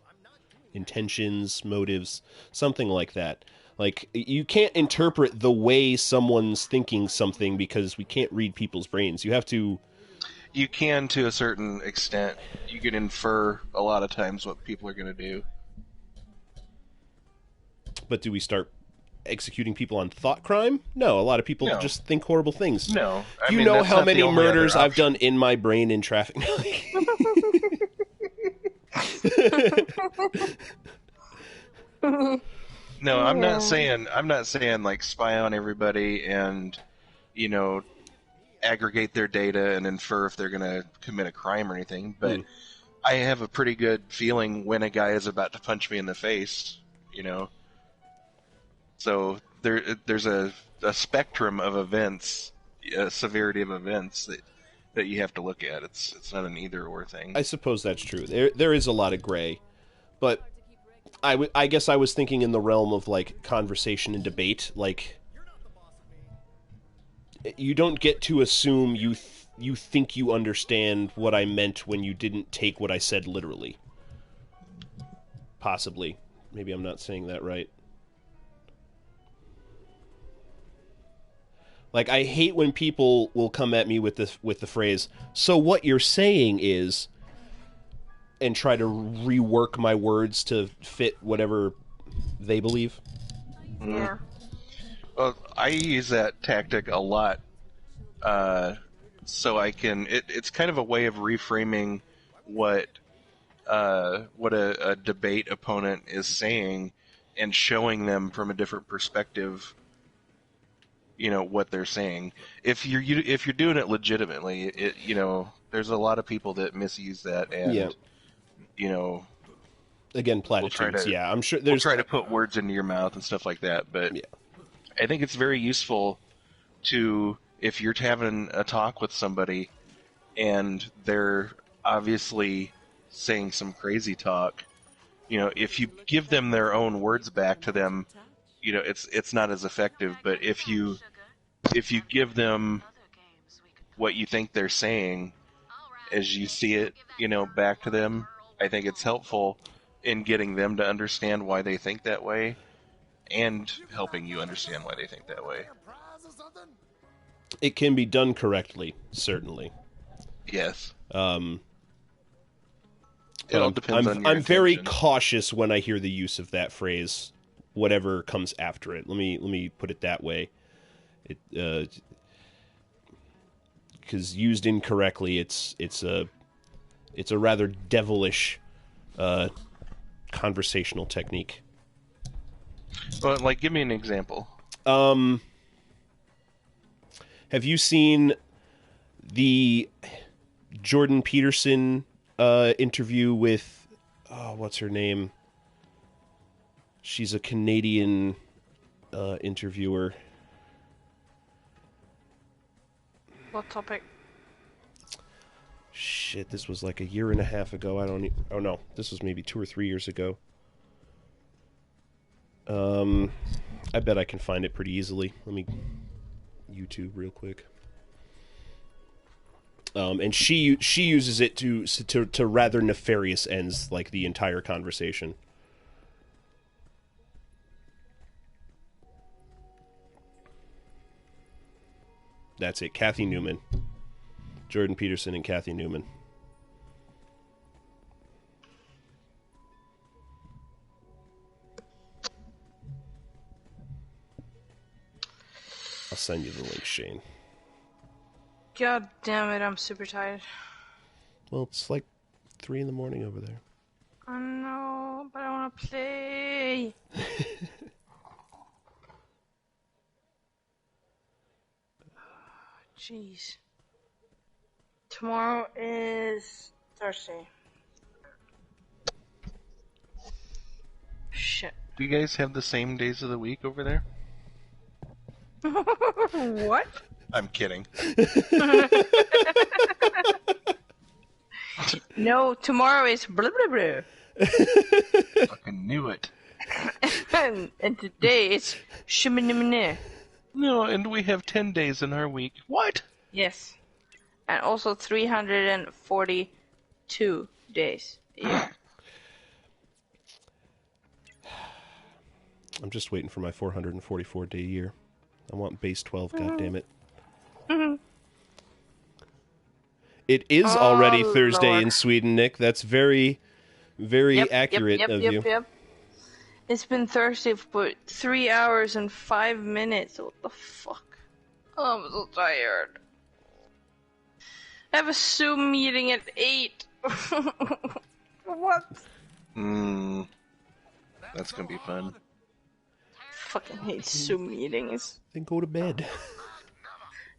Intentions, motives, something like that. Like, you can't interpret the way someone's thinking something because we can't read people's brains. You have to... You can, to a certain extent. You can infer a lot of times what people are going to do. But do we start executing people on thought crime? No, a lot of people No. just think horrible things. No. I Do you mean, know that's how not the many only other murders I've option. done in my brain in traffic? No, I'm not saying like spy on everybody and, aggregate their data and infer if they're going to commit a crime or anything, but I have a pretty good feeling when a guy is about to punch me in the face, So there's a spectrum of events, a severity of events that you have to look at. It's not an either or thing. I suppose that's true. There is a lot of gray, but I guess I was thinking in the realm of like conversation and debate. Like, you don't get to assume you think you understand what I meant when you didn't take what I said literally. Possibly, maybe I'm not saying that right. Like, I hate when people will come at me with the phrase, "So what you're saying is," and try to rework my words to fit whatever they believe. Yeah. Well, I use that tactic a lot, so I can. It's kind of a way of reframing what a debate opponent is saying and showing them from a different perspective. What they're saying. If you're doing it legitimately, there's a lot of people that misuse that and Yeah. again, We'll try platitudes. to- Yeah, I'm sure We'll there's. try to put words into your mouth and stuff like that, but Yeah. I think it's very useful to, if you're having a talk with somebody and they're obviously saying some crazy talk, if you give them their own words back to them, it's not as effective. But if you give them what you think they're saying as you see it, back to them, I think it's helpful in getting them to understand why they think that way and helping you understand why they think that way. It can be done correctly, certainly. Yes. It all depends on your I'm very intention. cautious when I hear the use of that phrase, whatever comes after it. Let me put it that way. Because used incorrectly, it's a rather devilish conversational technique. Well, give me an example. Have you seen the Jordan Peterson interview with what's her name? She's a Canadian interviewer. What topic? Shit, this was like a year and a half ago. Oh no, this was maybe 2 or 3 years ago. I bet I can find it pretty easily. Let me YouTube real quick. And she uses it to rather nefarious ends, like the entire conversation. That's it, Kathy Newman. Jordan Peterson and Kathy Newman. I'll send you the link, Shane. God damn it, I'm super tired. Well, it's like 3 in the morning over there. I know, but I want to play. Jeez. Tomorrow is Thursday. Shit. Do you guys have the same days of the week over there? What? I'm kidding. No, tomorrow is blah blah blah. Fucking knew it. And today it's shiminimine. No, and we have 10 days in our week. What? Yes. And also 342 days a year. I'm just waiting for my 444-day year. I want base 12, goddammit. It is already Thursday Lord. in Sweden, Nick. That's very, very accurate of you. Yep. It's been Thursday for 3 hours and 5 minutes. What the fuck? Oh, I'm so tired. I have a Zoom meeting at 8. What? That's gonna be fun. Fucking hate Zoom meetings. Then go to bed.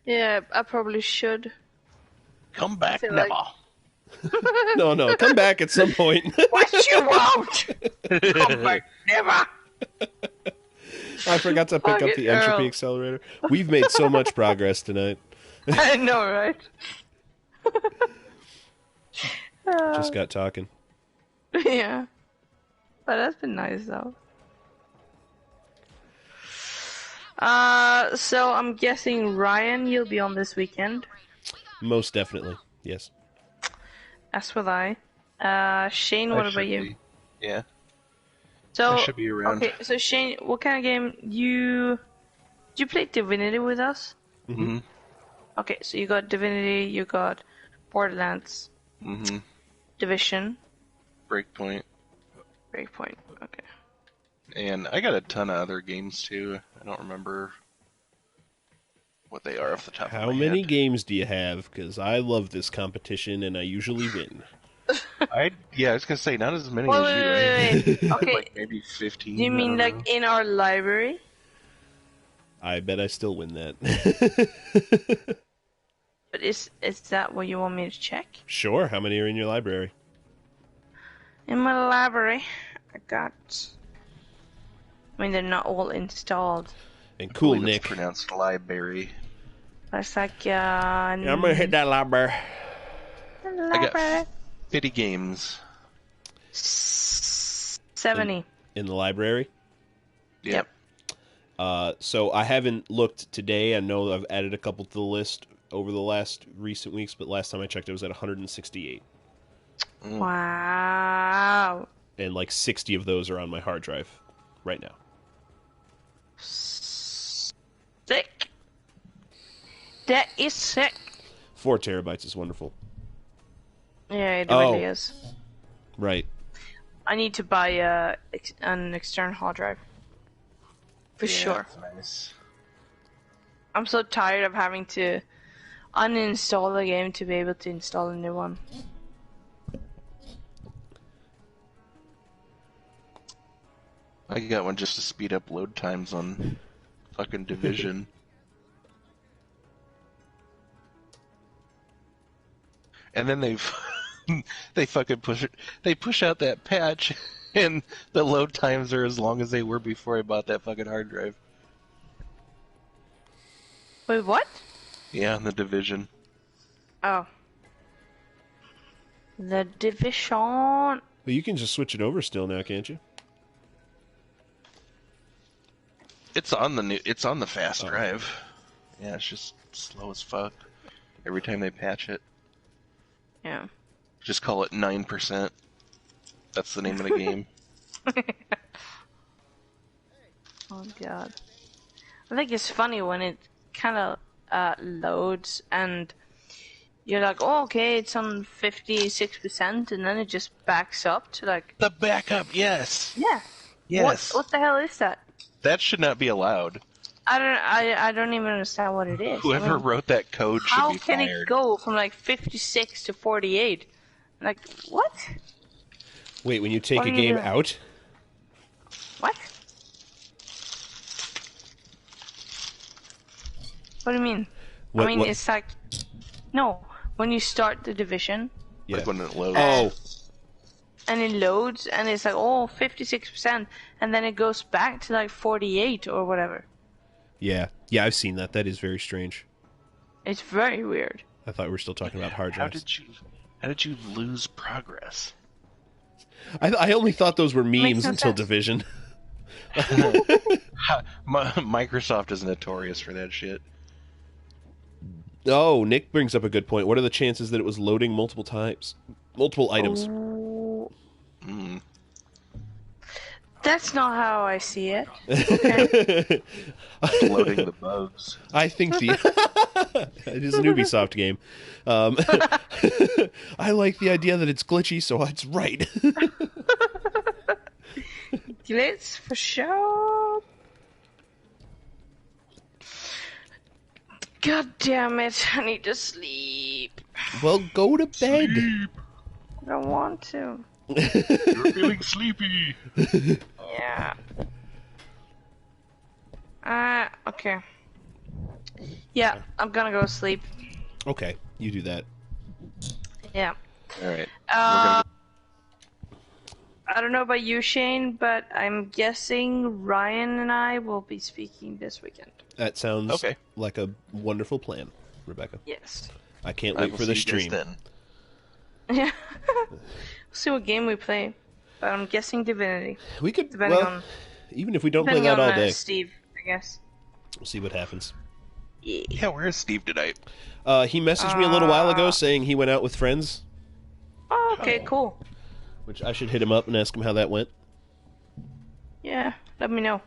Yeah, I probably should. Come back feel never. like- No, come back at some point. What you want? Come back, never. I forgot to pick up Fucking the entropy Earl. accelerator. We've made so much progress tonight. I know, right? Just got talking. Yeah. But that's been nice, though. So I'm guessing, Ryan, you'll be on this weekend. Most definitely. Yes. As will I. Shane, what I about should you? be. Yeah. So, I should be around. Okay, so Shane, what kind of game did you play Divinity with us? Mm-hmm. Okay, so you got Divinity, you got Borderlands, Mm-hmm. Division, Breakpoint. Breakpoint. Okay. And I got a ton of other games too. I don't remember what they are off the top of How my many head. games do you have? Because I love this competition and I usually win. I was gonna say not as many Wait, as you. wait. Right? Okay, Like maybe 15. do you I mean don't know. like in our library? I bet I still win that. But is that what you want me to check? Sure. How many are in your library? In my library, got. I mean, they're not all installed. And I cool, believe Nick. It's pronounced library. That's like I'm gonna hit that library. I got 50 games. 70. In the library. Yep. So I haven't looked today. I know I've added a couple to the list over the last recent weeks, but last time I checked, it was at 168. Wow. And like 60 of those are on my hard drive right now. Sick. That is sick. 4 terabytes is wonderful. Yeah, it really is. Right. I need to buy an external hard drive. For sure. That's nice. I'm so tired of having to uninstall the game to be able to install a new one. I got one just to speed up load times on fucking Division. And then they fucking push it. They push out that patch, and the load times are as long as they were before I bought that fucking hard drive. Wait, what? Yeah, in the Division. Oh. The Division. Well, you can just switch it over still now, can't you? It's on the fast drive. Yeah, it's just slow as fuck. Every time they patch it. Yeah. Just call it 9%. That's the name of the game. Oh god. I think it's funny when it kind of loads and you're like, oh, okay, it's on 56%, and then it just backs up to like... The backup, yes! Yeah. Yes! What the hell is that? That should not be allowed. I don't even understand what it is. Whoever wrote that code should how be can fired. it go from like 56 to 48? Like, what? Wait, when you take What a are you game doing? out? What? What do you mean? What- I mean, what- it's like... No, when you start the Division, Yeah. Like when it loads. Oh, and it loads, and it's like, oh, 56%, and then it goes back to like 48 or whatever. yeah. Yeah, I've seen that. That is very strange. It's very weird. I thought we were still talking about hard How drives. did you lose progress? I only thought those were memes no until sense. Division. Microsoft is notorious for that shit. Oh, Nick brings up a good point. What are the chances that it was loading multiple times? Multiple items. Ooh, Mm. that's not how I see it. Loading the bugs. I think the... it is an Ubisoft game. I like the idea that it's glitchy, so it's right. Glitz for sure. God damn it, I need to sleep. Well, go to bed. I don't want to. You're feeling sleepy. Yeah. Okay. Yeah, I'm gonna go sleep. Okay, you do that. Yeah. All right. I don't know about you, Shane, but I'm guessing Ryan and I will be speaking this weekend. That sounds Okay. like a wonderful plan, Rebecca. Yes. I can't I wait will for the see you guys stream. then. Yeah. We'll see what game we play, but I'm guessing Divinity. We could, Depending well, on even if we don't play depending that on all day, Steve, I guess. we'll see what happens. Yeah. Yeah, where is Steve tonight? He messaged me a little while ago saying he went out with friends, Oh, okay, cool. which I should hit him up and ask him how that went. Yeah, let me know.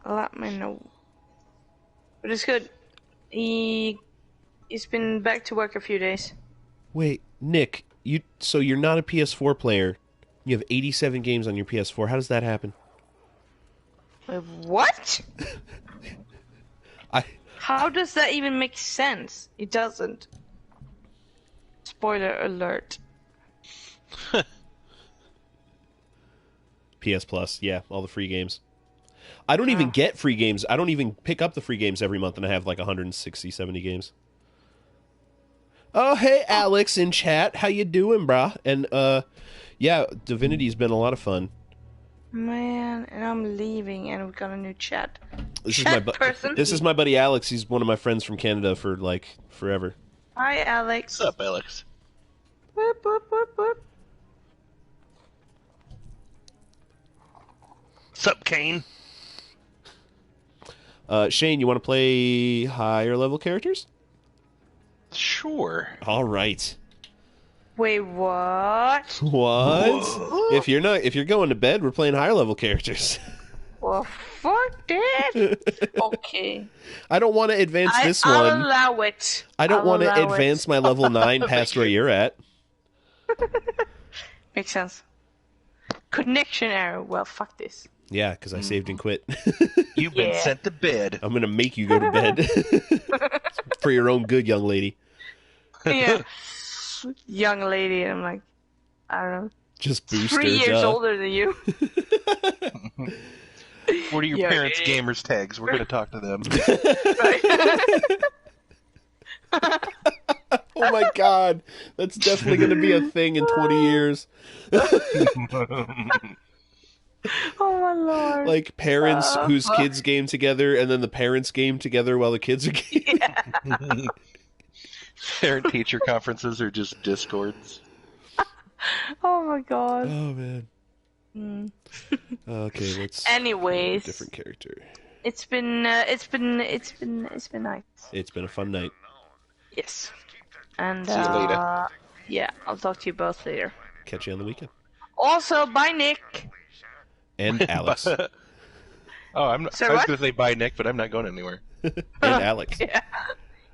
Let me know. But it's good. He's been back to work a few days. Wait, Nick, so you're not a PS4 player. You have 87 games on your PS4. How does that happen? Wait, what? I How does that even make sense? It doesn't. Spoiler alert. PS Plus, yeah, all the free games. I don't even get free games. I don't even pick up the free games every month, and I have like 160, 70 games. Oh, hey, Alex in chat. How you doing, brah? And, Yeah, Divinity's been a lot of fun. Man, and I'm leaving, and we got a new chat. This person. is my buddy Alex. He's one of my friends from Canada for like forever. Hi, Alex. What's up, Alex? Whoop, whoop, whoop, whoop. What's up, Kane? Shane, you want to play higher level characters? Sure. All right. Wait, what? What? If you're going to bed, we're playing higher level characters. Well, fuck that. Okay. I don't want to advance this one. I'll allow it. I don't want to allow advance it. my level 9 past where you're at. Makes sense. Connection error. Well, fuck this. Yeah, because I saved and quit. You've been Yeah. sent to bed. I'm going to make you go to bed. For your own good, young lady. Yeah. Young lady, and I'm like, I don't know. Just boost 3 her, years duh. older than you. What are your Yeah, parents' yeah. gamers tags? We're going to talk to them. Oh my god. That's definitely going to be a thing in 20 years. Oh my lord. Like parents whose kids game together, and then the parents game together while the kids are gaming. Parent-teacher conferences are just discords. Oh my god. Oh man. Okay, let's Anyways, different character. it's been nice. It's been a fun night. Yes. And See you later. yeah, I'll talk to you both later. Catch you on the weekend. Also, bye Nick. And Alex. And Oh, I was what? going to say bye, Nick, but I'm not going anywhere. Alex. Yeah.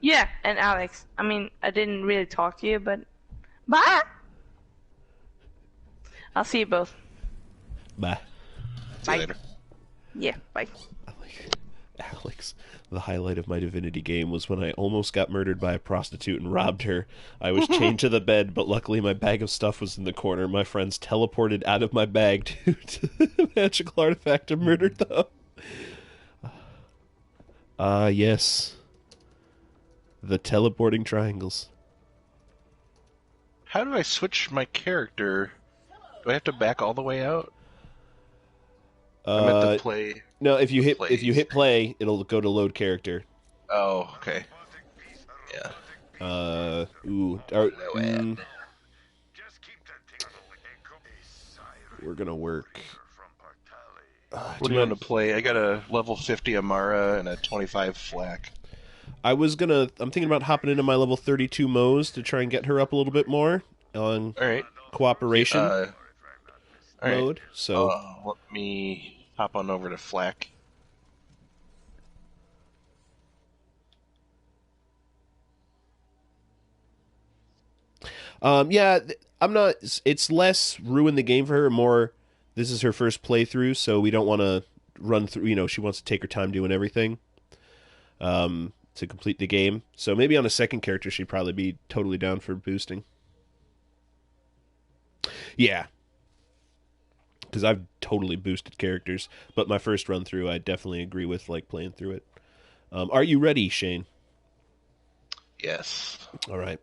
Yeah, and Alex. I mean, I didn't really talk to you, but bye. I'll see you both. Bye. See you Bye. later. Yeah, bye. Alex. The highlight of my Divinity game was when I almost got murdered by a prostitute and robbed her. I was chained to the bed, but luckily my bag of stuff was in the corner. My friends teleported out of my bag due to the magical artifact and murdered them. Yes. The teleporting triangles. How do I switch my character? Do I have to back all the way out? I meant to play. No, if you hit Plays. play, it'll go to load character. Oh, okay. Yeah. We're gonna work. What do you want to play? I got a level 50 Amara and a 25 Flak. I'm thinking about hopping into my level 32 Moze to try and get her up a little bit more on All right. cooperation All right. mode. So Let me hop on over to Flak. I'm not. It's less ruin the game for her, more. This is her first playthrough, so we don't want to run through. You know, she wants to take her time doing everything. To complete the game. So maybe on a second character, she'd probably be totally down for boosting. Yeah. Because I've totally boosted characters, but my first run through, I definitely agree with like playing through it. Are you ready, Shane? Yes. All right.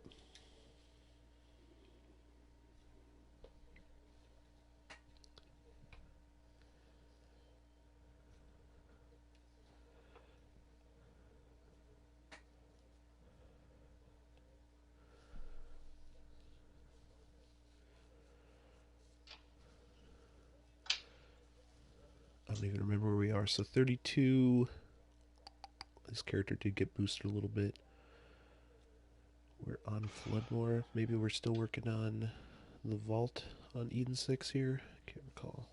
I don't even remember where we are. So 32. This character did get boosted a little bit. We're on Floodmore. Maybe we're still working on the vault on Eden 6 here. Can't recall.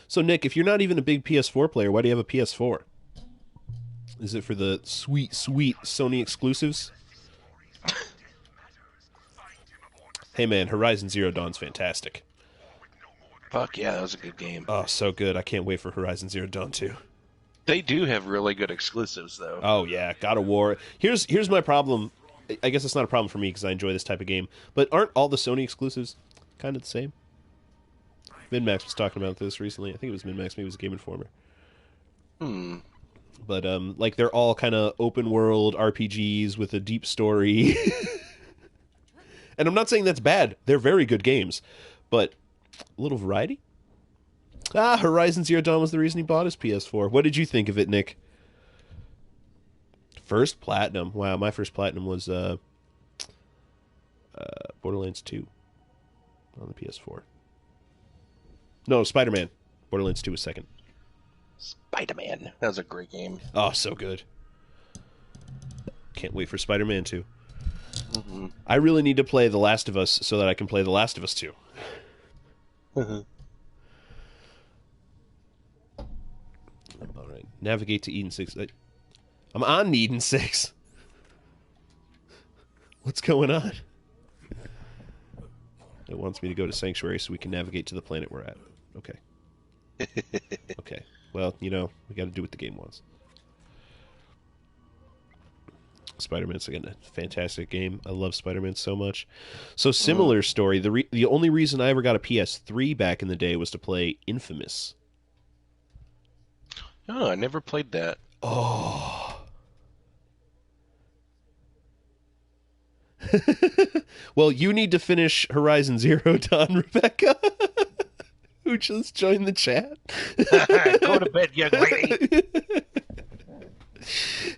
So, Nick, if you're not even a big PS4 player, why do you have a PS4? Is it for the sweet, sweet Sony exclusives? Hey, man, Horizon Zero Dawn's fantastic. Fuck yeah, that was a good game. Oh, so good. I can't wait for Horizon Zero Dawn 2. They do have really good exclusives, though. Oh, yeah, God of War. Here's my problem. I guess it's not a problem for me because I enjoy this type of game. But aren't all the Sony exclusives kind of the same? MinMax was talking about this recently. I think it was MinMax, maybe it was Game Informer. But like they're all kind of open world RPGs with a deep story. And I'm not saying that's bad. They're very good games, but a little variety. Horizon Zero Dawn was the reason he bought his PS4. What did you think of it, Nick? First platinum. Wow, my first platinum was Borderlands 2 on the PS4. No, Spider-Man. Borderlands 2 was second. Spider-Man. That was a great game. Oh, so good. Can't wait for Spider-Man 2. I really need to play The Last of Us so that I can play The Last of Us 2. All right. Navigate to Eden 6. I'm on Eden 6. What's going on? It wants me to go to Sanctuary so we can navigate to the planet we're at. Okay. Okay. Well, you know, we got to do what the game wants. Spider-Man's again a fantastic game. I love Spider-Man so much. So similar story. The only reason I ever got a PS3 back in the day was to play Infamous. Oh, I never played that. Oh. Well, you need to finish Horizon Zero Dawn, Rebecca. Who just joined the chat. Go to bed, young lady.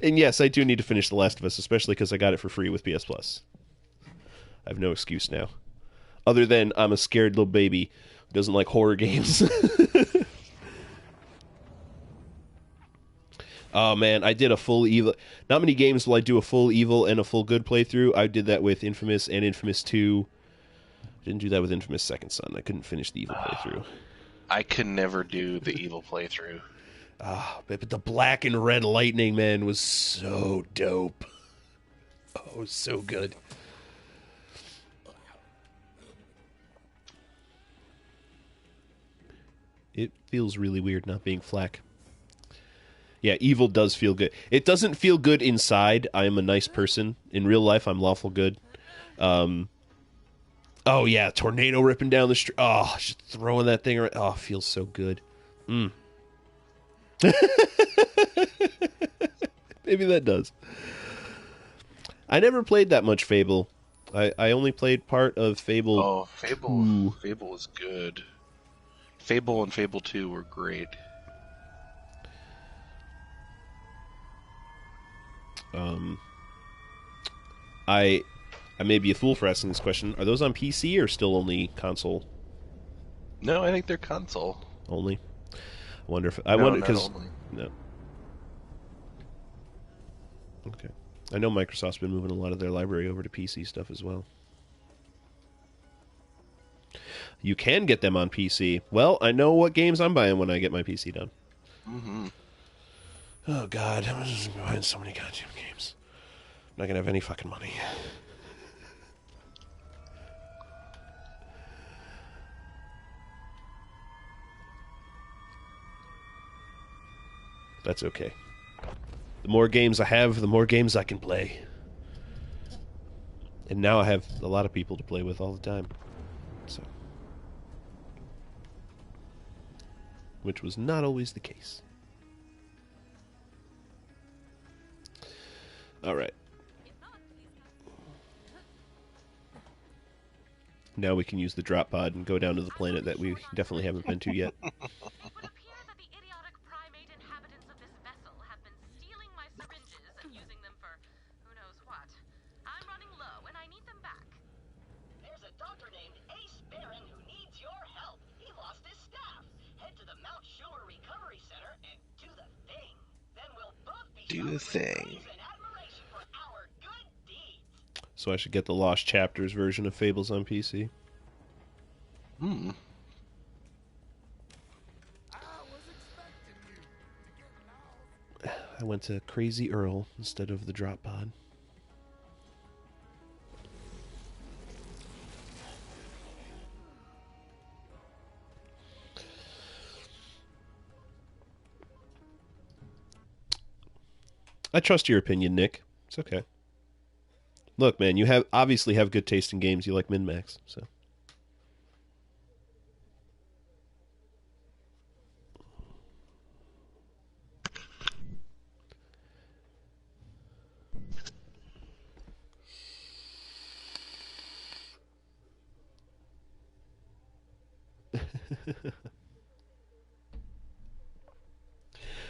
And yes, I do need to finish The Last of Us, especially because I got it for free with PS Plus. I have no excuse now. Other than I'm a scared little baby who doesn't like horror games. Oh man, I did a full evil. Not many games will I do a full evil and a full good playthrough. I did that with Infamous and Infamous 2. Didn't do that with Infamous Second Son. I couldn't finish the evil playthrough. I could never do the evil playthrough. But the black and red lightning, man, was so dope. Oh, so good. It feels really weird not being Flack. Yeah, evil does feel good. It doesn't feel good inside. I am a nice person. In real life, I'm lawful good. Oh, yeah, tornado ripping down the street. Oh, just throwing that thing around. Oh, it feels so good. Maybe that does. I never played that much Fable. I only played part of Fable. Oh, Fable was good. Fable and Fable 2 were great. I may be a fool for asking this question. Are those on PC or still only console? No, I think they're console. Only? I wonder if... No, wonder not because... only. No. Okay. I know Microsoft's been moving a lot of their library over to PC stuff as well. You can get them on PC. Well, I know what games I'm buying when I get my PC done. Oh, God. I'm just buying so many goddamn games. I'm not going to have any fucking money. That's okay. The more games I have, the more games I can play. And now I have a lot of people to play with all the time. So, which was not always the case. All right. Now we can use the drop pod and go down to the planet that we definitely haven't been to yet. It appears that the idiotic primate inhabitants of this vessel have been stealing my syringes and using them for who knows what. I'm running low and I need them back. There's a doctor named Ace Barron who needs your help. He lost his staff. Head to the Mount Schuler Recovery Center and do the thing. Then we'll both be Do the thing. praise and admiration for our good deeds. So I should get the Lost Chapters version of Fables on PC. I went to Crazy Earl instead of the drop pod. I trust your opinion, Nick. It's okay. Look, man, you obviously have good taste in games. You like min-max, so.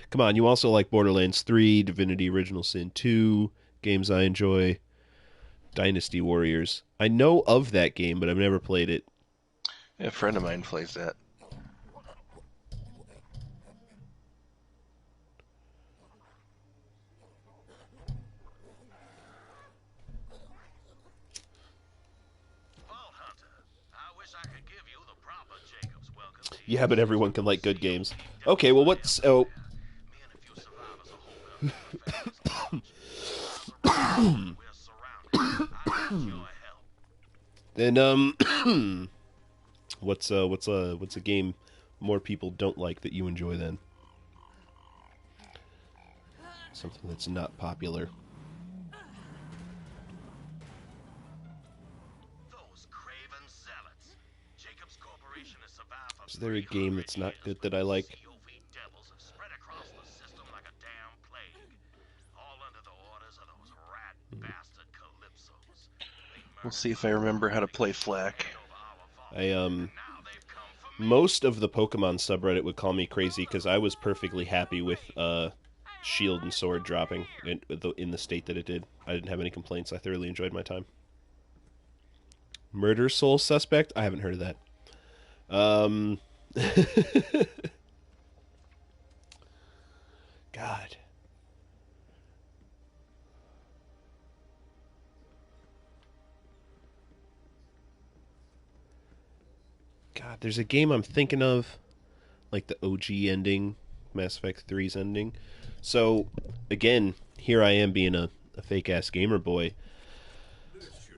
Come on, you also like Borderlands 3, Divinity Original Sin 2, games I enjoy, Dynasty Warriors. I know of that game, but I've never played it. Yeah, a friend of mine plays that. Vault Hunter, I wish I could give you the proper Jacob's welcome to Yeah, but everyone can like good games. Okay, well, what's... Oh, me and a few survivors are holding up Manifest. We're surrounded. I need your help. then, what's a game more people don't like that you enjoy then? Something that's not popular. Those craven zealots. Jacob's Corporation has survived for Is there a game that's not good that I like? COV devils have spread across the system like a damn plague. All under the orders of those rat bastard Calypsos. We'll see if I remember how to play Flack. Most of the Pokemon subreddit would call me crazy because I was perfectly happy with Shield and Sword dropping in the state that it did. I didn't have any complaints. I thoroughly enjoyed my time. Murder Soul Suspect? I haven't heard of that. God. God, there's a game I'm thinking of, like the OG ending, Mass Effect 3's ending. So, again, here I am being a fake-ass gamer boy.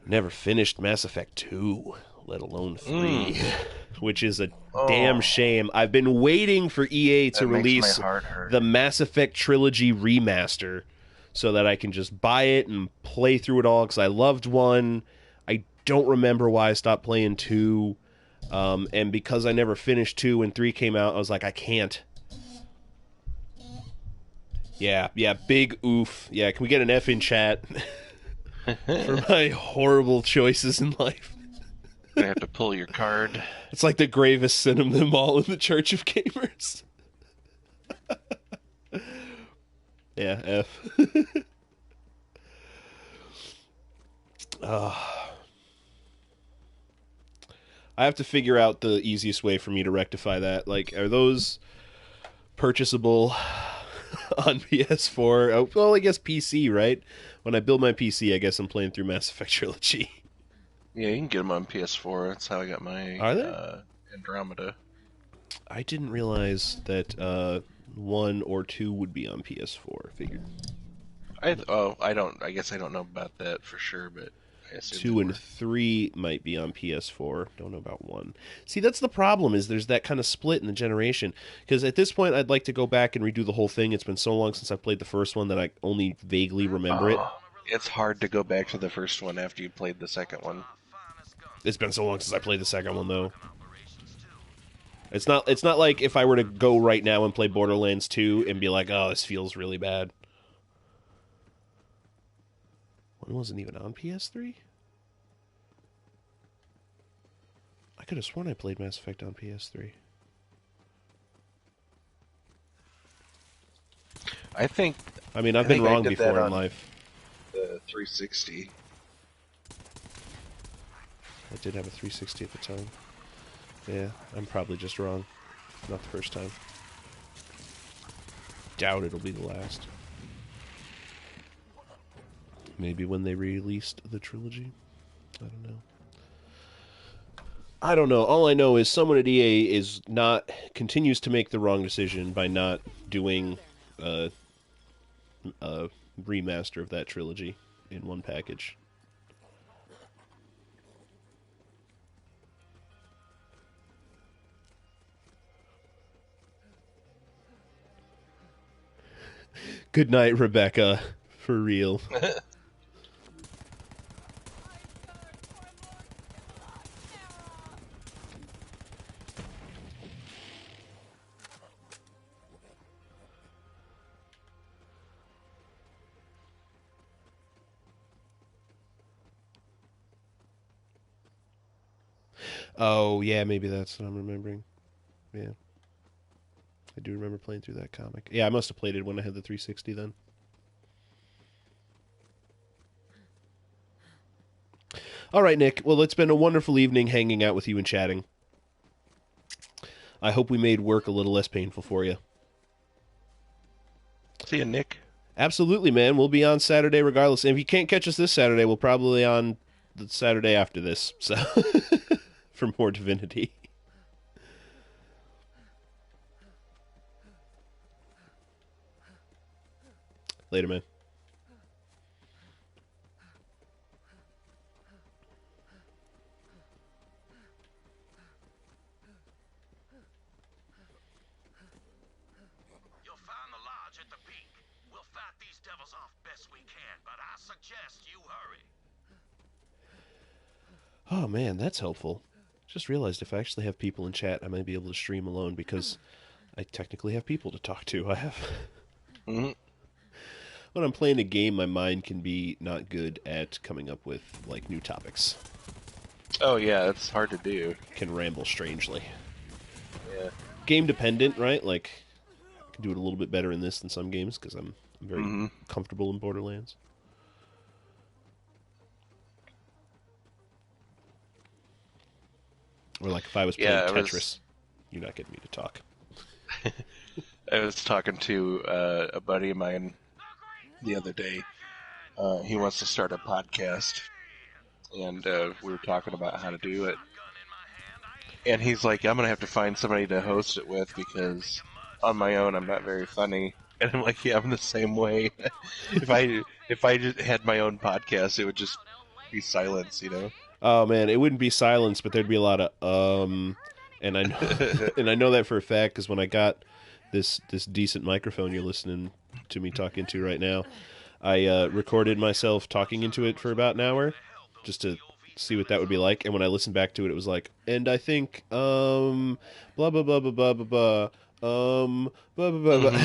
Never finished Mass Effect 2, let alone 3, which is a damn shame. I've been waiting for EA to release the Mass Effect Trilogy remaster so that I can just buy it and play through it all, because I loved 1. I don't remember why I stopped playing 2. And because I never finished 2 when 3 came out, I was like, I can't. Yeah, big oof. Yeah, can we get an F in chat for my horrible choices in life? I have to pull your card. It's like the gravest sin of them all in the Church of Gamers. Yeah, F. I have to figure out the easiest way for me to rectify that. Like, are those purchasable on PS4? Oh, well, I guess PC, right? When I build my PC, I guess I'm playing through Mass Effect Trilogy. Yeah, you can get them on PS4. That's how I got my Andromeda. I didn't realize that 1 or 2 would be on PS4. Figured I guess I don't know about that for sure, but I assume 2 and 3 might be on PS4. Don't know about 1. See, that's the problem, is there's that kind of split in the generation. Because at this point, I'd like to go back and redo the whole thing. It's been so long since I played the first one that I only vaguely remember it. It's hard to go back to the first one after you played the second one. It's been so long since I played the second one, though. It's not like if I were to go right now and play Borderlands 2 and be like, oh, this feels really bad. One wasn't even on PS3? I could have sworn I played Mass Effect on PS3. I mean, I've been wrong before in life. The 360. I did have a 360 at the time. Yeah, I'm probably just wrong. Not the first time. Doubt it'll be the last. Maybe when they released the trilogy? I don't know. All I know is someone at EA continues to make the wrong decision by not doing a remaster of that trilogy in one package. Good night, Rebecca. For real. Oh, yeah, maybe that's what I'm remembering. Yeah. I do remember playing through that comic. Yeah, I must have played it when I had the 360 then. All right, Nick. Well, it's been a wonderful evening hanging out with you and chatting. I hope we made work a little less painful for you. See you, Nick. Absolutely, man. We'll be on Saturday regardless. And if you can't catch us this Saturday, we'll probably on the Saturday after this. So for more Divinity. Later, man. You'll find the lodge at the peak. We'll fight these devils off best we can, but I suggest you hurry. Oh, man, that's helpful. Just realized if I actually have people in chat, I might be able to stream alone because I technically have people to talk to. I have... Mm-hmm. When I'm playing a game, my mind can be not good at coming up with, like, new topics. Oh, yeah, it's hard to do. Can ramble strangely. Yeah. Game dependent, right? Like, I can do it a little bit better in this than some games because I'm very comfortable in Borderlands. Or like if I was playing Tetris, you're not getting me to talk. I was talking to a buddy of mine the other day. He wants to start a podcast, and we were talking about how to do it. And he's like, I'm going to have to find somebody to host it with because on my own I'm not very funny. And I'm like, yeah, I'm the same way. If I just had my own podcast, it would just be silence, you know? Oh man, it wouldn't be silence, but there'd be a lot of and I know and I know that for a fact because when I got this decent microphone you're listening to me talk into right now, I recorded myself talking into it for about an hour just to see what that would be like. And when I listened back to it, it was like, and I think blah blah blah blah blah blah blah blah blah blah.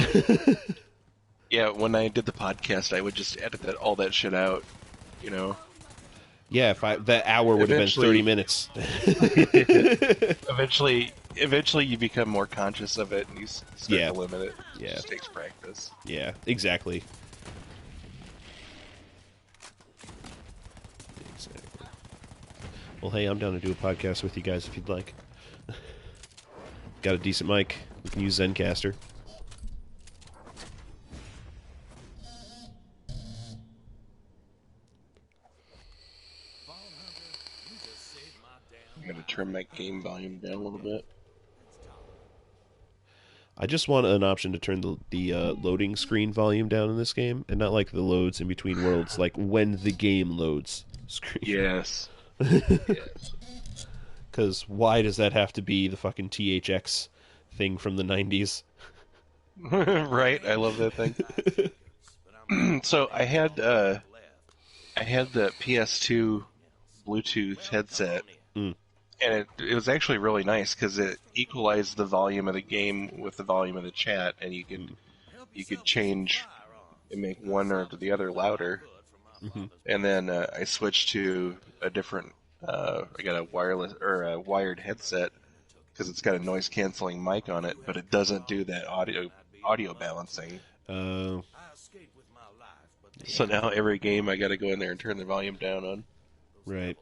Yeah, when I did the podcast, I would just edit all that shit out, you know. Yeah, that hour would have been 30 minutes. Eventually you become more conscious of it and you start to limit it. It just takes practice. Yeah, exactly. Well, hey, I'm down to do a podcast with you guys if you'd like. Got a decent mic. We can use Zencaster. I'm going to turn my game volume down a little bit. I just want an option to turn the loading screen volume down in this game, and not like the loads in between worlds, like when the game loads screen. Yes. Yes. Because why does that have to be the fucking THX thing from the 90s? Right, I love that thing. So I had the PS2 Bluetooth headset, and it was actually really nice because it equalized the volume of the game with the volume of the chat, and you could change and make one or the other louder. And then I switched to a different. I got a wireless or a wired headset because it's got a noise canceling mic on it, but it doesn't do that audio balancing. So now every game I got to go in there and turn the volume down on. Right.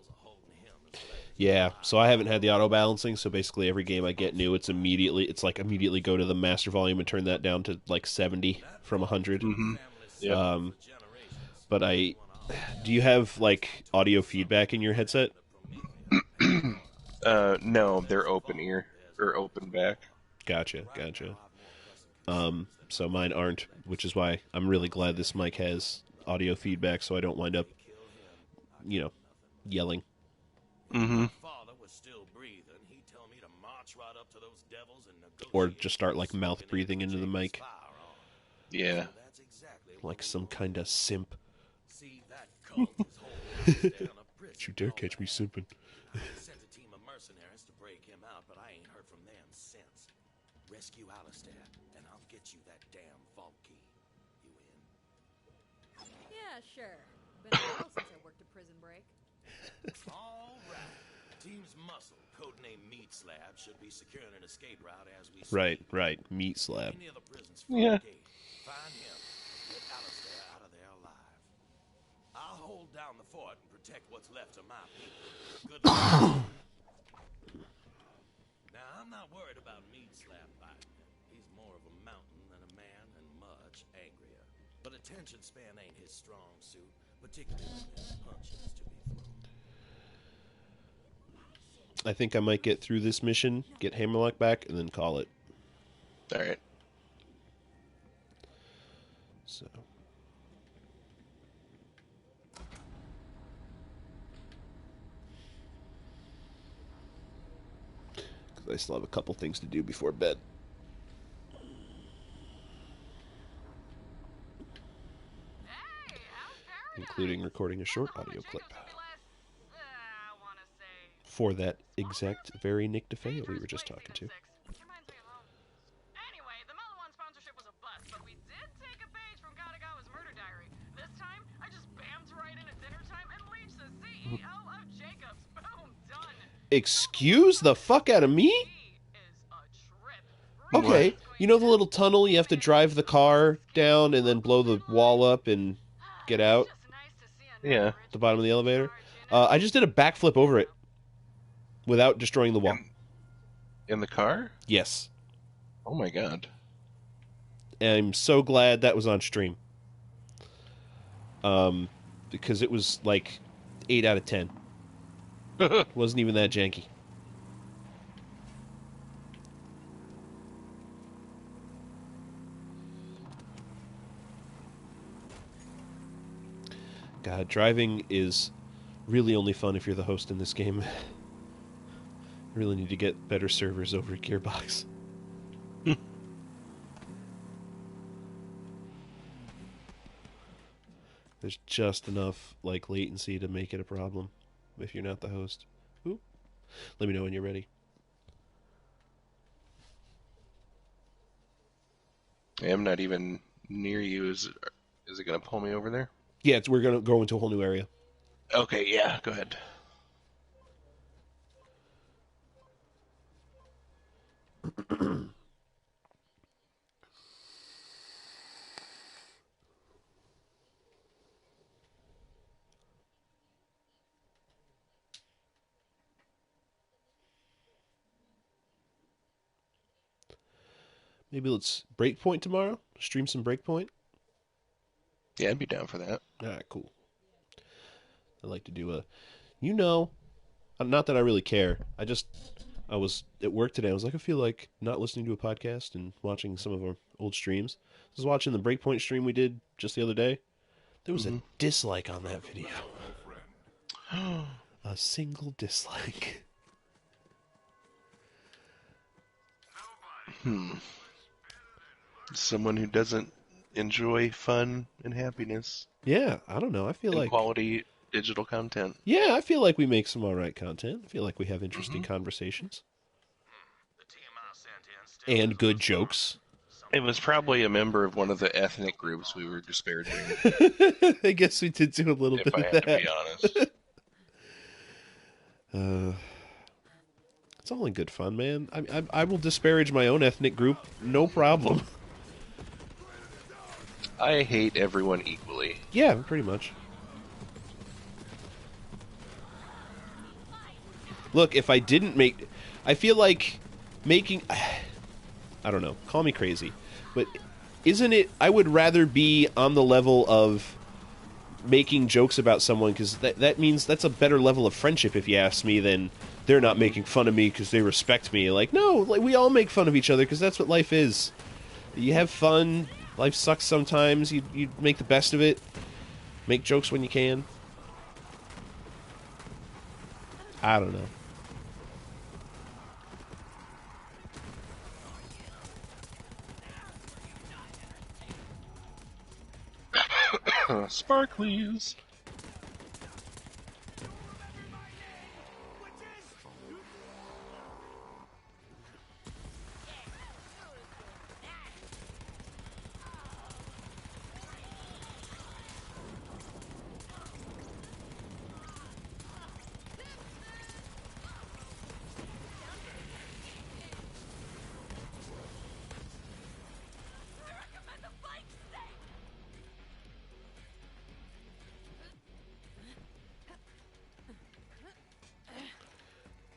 Yeah, so I haven't had the auto balancing, so basically every game I get new, it's immediately go to the master volume and turn that down to like 70 from 100. Yeah. But do you have like audio feedback in your headset? No, they're open ear or open back. Gotcha. So mine aren't, which is why I'm really glad this mic has audio feedback, so I don't wind up, yelling. Or just start like mouth breathing into the mic. Yeah. Like some kind of simp. Don't you dare catch me simping. Sent a team of mercenaries to break him out, but I ain't heard from them since. Rescue Alistair, and I'll get you that damn vault key. You in? Yeah, sure. Been a while since I worked a prison break. All right. team's muscle, codenamed Meat Slab, should be securing an escape route as we speak. Right. Meat slab. Any of the prison's front Yeah. gate. Find him. Get Alistair out of there alive. I'll hold down the fort and protect what's left of my people. Good luck. Now, I'm not worried about Meat Slab fighting him. He's more of a mountain than a man and much angrier. But attention span ain't his strong suit, particularly when there's punches to be thrown. I think I might get through this mission, get Hammerlock back, and then call it. All right. So. Because I still have a couple things to do before bed. Including recording a short audio clip. For that exact very Nick DeFeo we were just talking to. Anyway, the Melon sponsorship was a bust, but we did take a page from Katagawa's murder diary. This time, I just bammed right in at dinner time and leached the CEO of Jacobs. Boom, done. Excuse the fuck out of me? He is a trip. Okay, you know the little tunnel you have to drive the car down and then blow the wall up and get out? Just nice to see a Yeah. At the bottom of the elevator? I just did a backflip over it. Without destroying the wall. In the car? Yes. Oh my god. And I'm so glad that was on stream. Because it was like 8 out of 10. Wasn't even that janky. God, driving is really only fun if you're the host in this game. Really need to get better servers over at Gearbox. There's just enough like latency to make it a problem if you're not the host. Ooh. Let me know when you're ready. I'm not even near you. Is it going to pull me over there? Yeah, we're going to go into a whole new area. Okay, yeah, go ahead. Maybe let's Breakpoint tomorrow? Stream some Breakpoint? Yeah, I'd be down for that. Alright, cool. I'd like to do a... not that I really care. I was at work today. I was like, I feel like not listening to a podcast and watching some of our old streams. I was watching the Breakpoint stream we did just the other day. There was a dislike on that video. A single dislike. Someone who doesn't enjoy fun and happiness Yeah, I don't know. I feel and like... quality digital content. Yeah, I feel like we make some alright content. I feel like we have interesting conversations. The TMI sent in And good jokes. It was probably a member of one of the ethnic groups we were disparaging, I guess we did do a little if bit I of had that. to be honest. It's all in good fun, man. I will disparage my own ethnic group, no problem. I hate everyone equally. Yeah, pretty much. Look, if I didn't make... I feel like making... I don't know. Call me crazy. But isn't it... I would rather be on the level of making jokes about someone, because that means that's a better level of friendship, if you ask me, than they're not making fun of me because they respect me. Like, no, like, we all make fun of each other because that's what life is. You have fun. Life sucks sometimes. You make the best of it. Make jokes when you can. I don't know. Sparklies.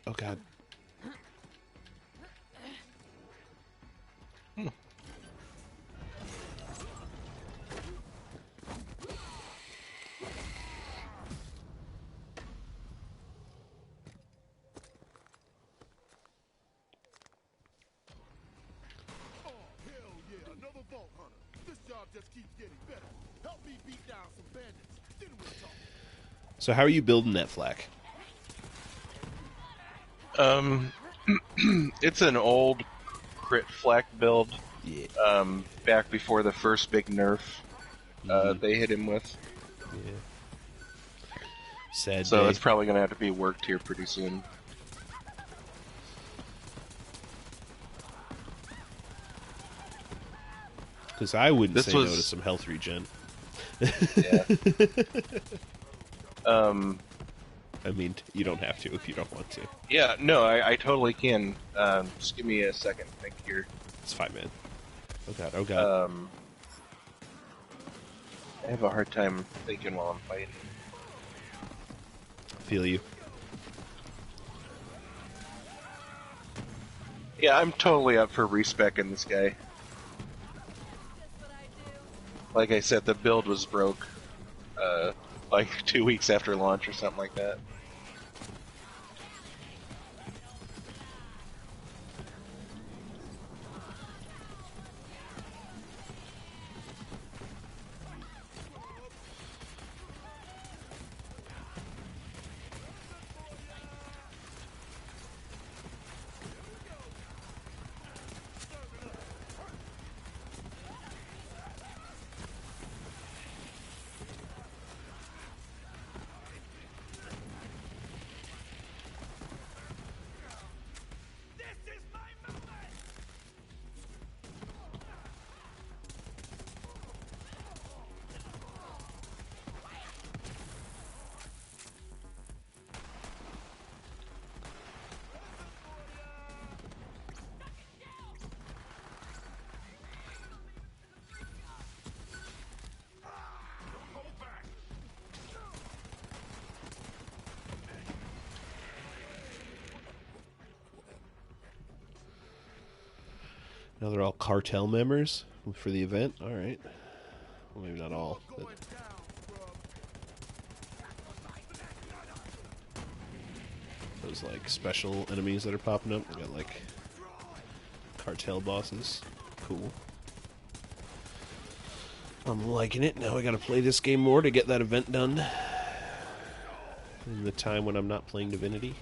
Oh god. Oh, hell yeah, another Vault Hunter. This job just keeps getting better. Help me beat down some bandits. Then we'll talk. So how are you building that flak? It's an old crit flak build. Yeah. Back before the first big nerf they hit him with. Yeah. Sad So day. it's probably going to have to be worked here pretty soon. Because I wouldn't This say no was- to some health regen. Yeah. I mean, you don't have to if you don't want to. Yeah, no, I totally can. Just give me a second to think here. It's fine, man. Oh god, oh god. I have a hard time thinking while I'm fighting. Feel you. Yeah, I'm totally up for respecing this guy. Like I said, the build was broke like 2 weeks after launch or something like that. Now they're all cartel members for the event? Alright. Well, maybe not all. But... Going down, scrub. those, like, special enemies that are popping up. We got, like, cartel bosses. Cool. I'm liking it. Now I gotta play this game more to get that event done. In the time when I'm not playing Divinity.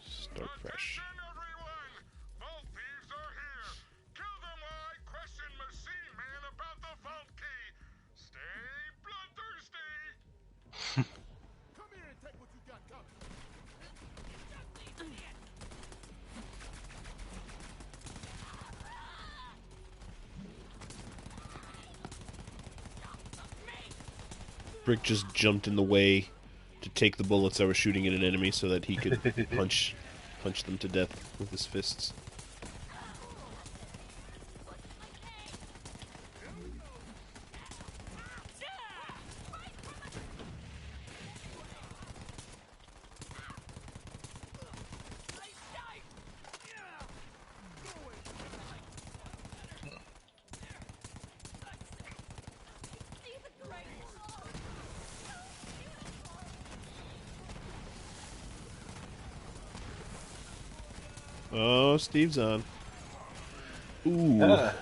Start fresh. Attention, everyone! Vault thieves are here! Kill them while I question Machine Man about the vault key! Stay bloodthirsty! Come here and take what you got coming. Brick just jumped in the way to take the bullets that were shooting at an enemy so that he could punch them to death with his fists. Oh, Steve's on. Ooh. Oh.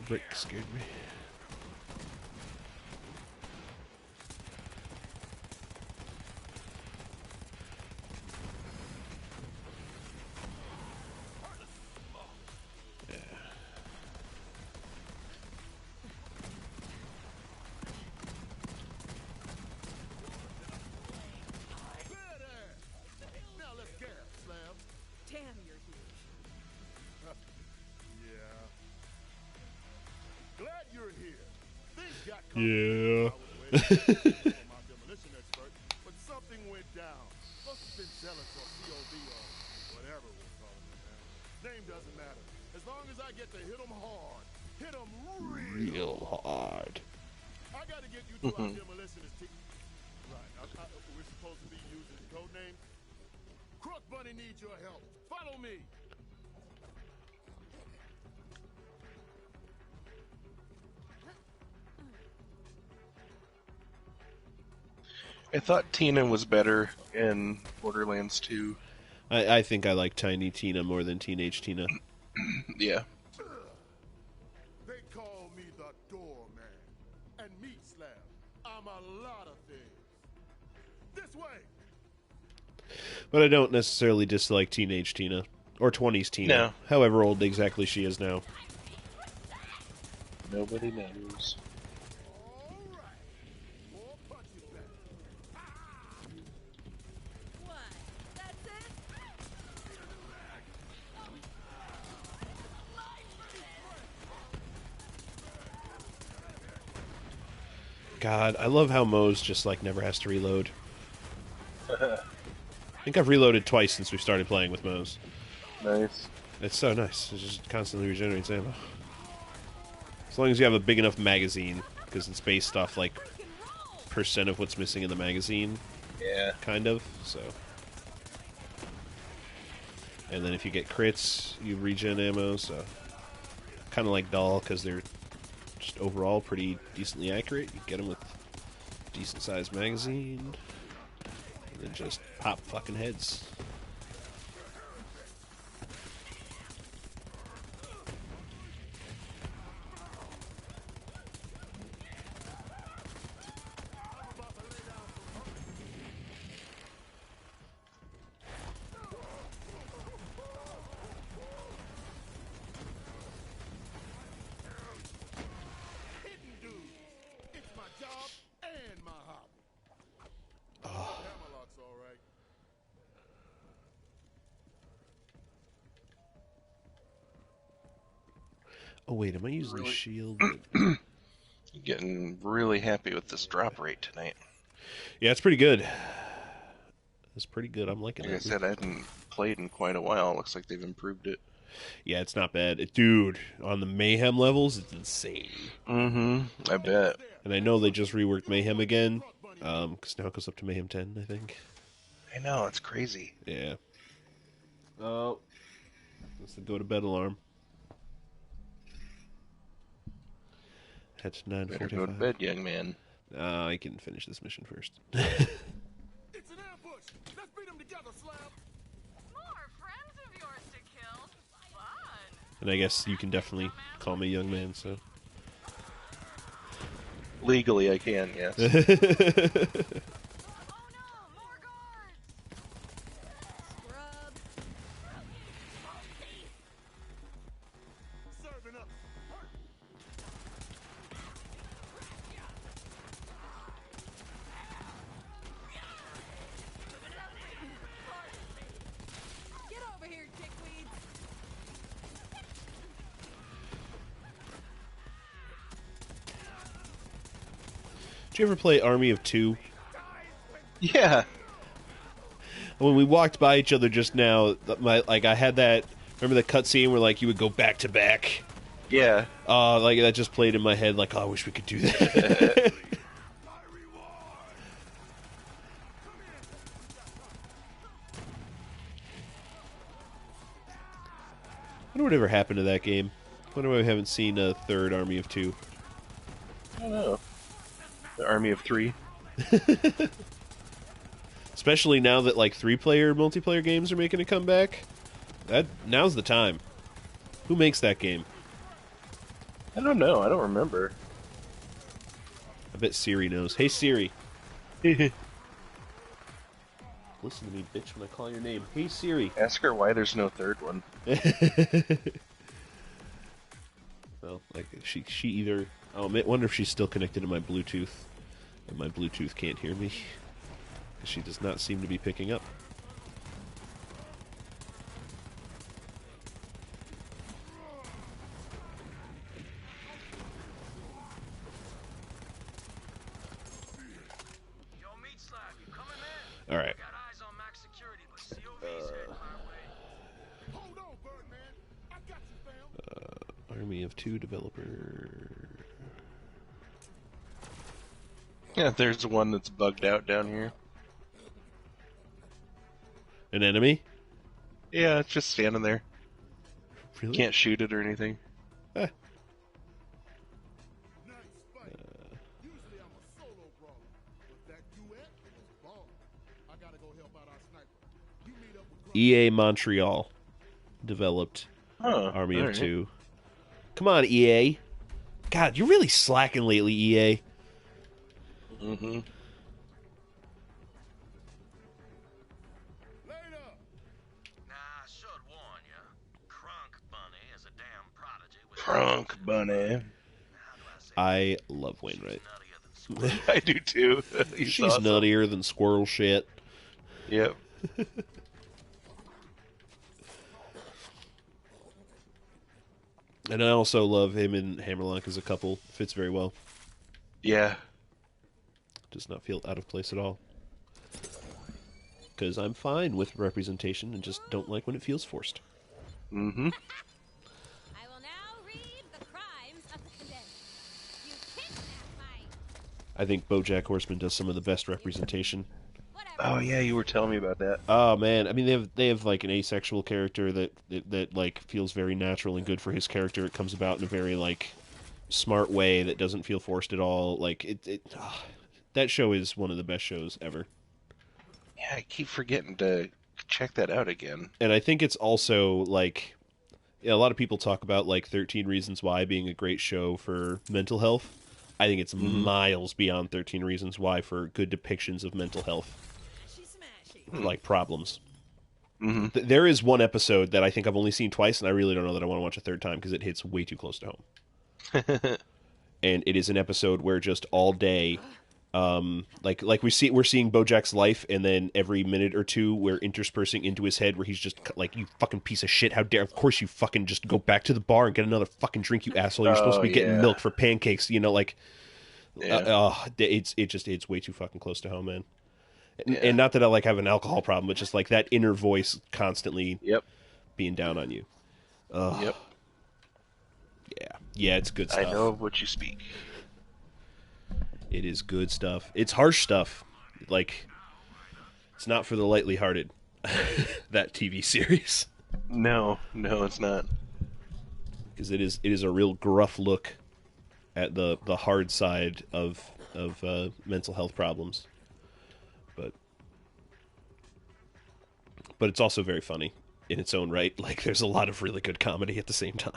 Brick scared me. Now let's get it, Slam. Damn, you're huge. Yeah. Glad you're here. Things got Yeah. complicated. my demolition expert, but something went down. Must have been zealots or COD or whatever we're calling them now. Name doesn't matter. As long as I get to hit them hard. Hit them real hard. I gotta get you to our demolitionist team. Right, we're supposed to be using code names. Crook Bunny needs your help. Follow me. I thought Tina was better in Borderlands 2. I think I like Tiny Tina more than Teenage Tina. Yeah. They call me the doorman. And meat slab. I'm a lot of things. This way. But I don't necessarily dislike Teenage Tina. Or 20s Tina. No. However old exactly she is now. Nobody knows. God, I love how Moe's just, like, never has to reload. I think I've reloaded twice since we started playing with Moe's. Nice. It's so nice. It just constantly regenerates ammo. As long as you have a big enough magazine, because it's based off, like, percent of what's missing in the magazine. Yeah. Kind of, so. And then if you get crits, you regen ammo, so. Kind of like Doll, because they're just overall pretty decently accurate. You get them with decent sized magazine, and then just pop fucking heads. Oh wait, am I using the shield? Getting really happy with this drop rate tonight. Yeah, it's pretty good. It's pretty good. I'm liking it. Like I said, I hadn't played in quite a while. Looks like they've improved it. Yeah, it's not bad. Dude, on the Mayhem levels, it's insane. Mm-hmm. I bet. And I know they just reworked Mayhem again, because now it goes up to Mayhem 10, I think. I know, it's crazy. Yeah. Oh. That's the go-to-bed alarm. That's 9:45. Better go to bed, young man. I can finish this mission first. It's an ambush. Let's beat them together, Slab. More friends of yours to kill. Fun. And I guess you can definitely call me young man, so. Legally, I can, yes. Oh no, more guards. Scrub. Serving up. Get over here, dickweeds. Did you ever play Army of Two? Yeah. When we walked by each other just now, I had that. Remember the cutscene where like you would go back to back? Yeah. Like that just played in my head. Like, oh, I wish we could do that. I wonder whatever happened to that game. I wonder why we haven't seen a third Army of Two. I don't know. The Army of Three. Especially now that like 3-player multiplayer games are making a comeback. Now's the time. Who makes that game? I don't know. I don't remember. I bet Siri knows. Hey Siri. Listen to me, bitch, when I call your name. Hey Siri. Ask her why there's no third one. Well, like she either. I wonder if she's still connected to my Bluetooth, and my Bluetooth can't hear me. She does not seem to be picking up. Army of Two developer. Yeah, there's one that's bugged out down here. An enemy? Yeah, it's just standing there. Really? Can't shoot it or anything. Eh. Nice fight. Usually I'm a solo brawler, but that duet was bomb. I gotta go help out our sniper. You meet up with EA Montreal developed Oh, Army of alright. Two. Come on, EA. God, you're really slacking lately, EA. Mm-hmm. later. Now, I should warn you, Crunk Bunny is a damn prodigy with Crunk Bunny. how do I say I love Wainwright. nuttier than I do too. He's She's awesome. nuttier than squirrel shit. Yep. And I also love him and Hammerlock as a couple. Fits very well. Yeah. Does not feel out of place at all. Because I'm fine with representation and just don't like when it feels forced. Mm-hmm. I will now read the crimes of the condemned. You kidnapped my I think BoJack Horseman does some of the best representation. whatever. Oh yeah, you were telling me about that. Oh man, I mean they have like an asexual character that like feels very natural and good for his character. It comes about in a very like smart way that doesn't feel forced at all. Like that show is one of the best shows ever. Yeah, I keep forgetting to check that out again. And I think it's also like a lot of people talk about like 13 Reasons Why being a great show for mental health. I think it's miles beyond 13 Reasons Why for good depictions of mental health, like problems. Mm-hmm. There is one episode that I think I've only seen twice, and I really don't know that I want to watch a third time because it hits way too close to home. And it is an episode where just all day, like we're seeing BoJack's life, and then every minute or two we're interspersing into his head where he's just like, "You fucking piece of shit! How dare! Of course you fucking just go back to the bar and get another fucking drink, you asshole! You're supposed to be getting yeah. milk for pancakes, you know, like." Yeah. It's way too fucking close to home, man. And not that I like have an alcohol problem, but just like that inner voice constantly Yep. being down on you. Yep. Yeah, it's good stuff. I know of what you speak. It is good stuff. It's harsh stuff. Like, it's not for the lightly hearted. That TV series, No, it's not. because it is a real gruff look at the hard side of mental health problems. But it's also very funny in its own right. Like, there's a lot of really good comedy at the same time.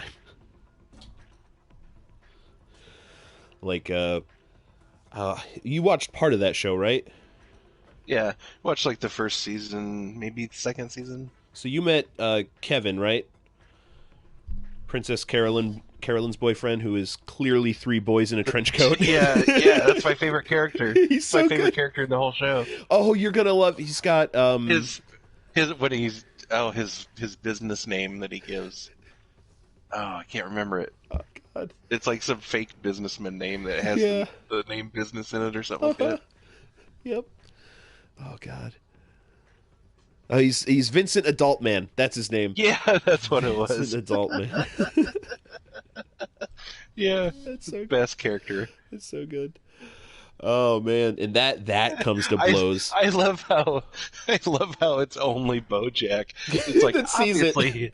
Like, you watched part of that show, right? Yeah, watched like the first season, maybe the second season. So you met Kevin, right? Princess Carolyn's boyfriend, who is clearly 3 boys in a trench coat. yeah, that's my favorite character. He's so my favorite good. character in the whole show. Oh, you're gonna love. He's got His when he's his business name that he gives. Oh, I can't remember it. Oh God. It's like some fake businessman name that has Yeah. the name business in it or something like that. Yep. Oh God. He's Vincent Adult Man. That's his name. Yeah, that's what it was. Vincent Adult Man. Yeah, That's so good. best character. It's so good. Oh man, and that comes to blows. I love how it's only BoJack. It's like That sees it. obviously.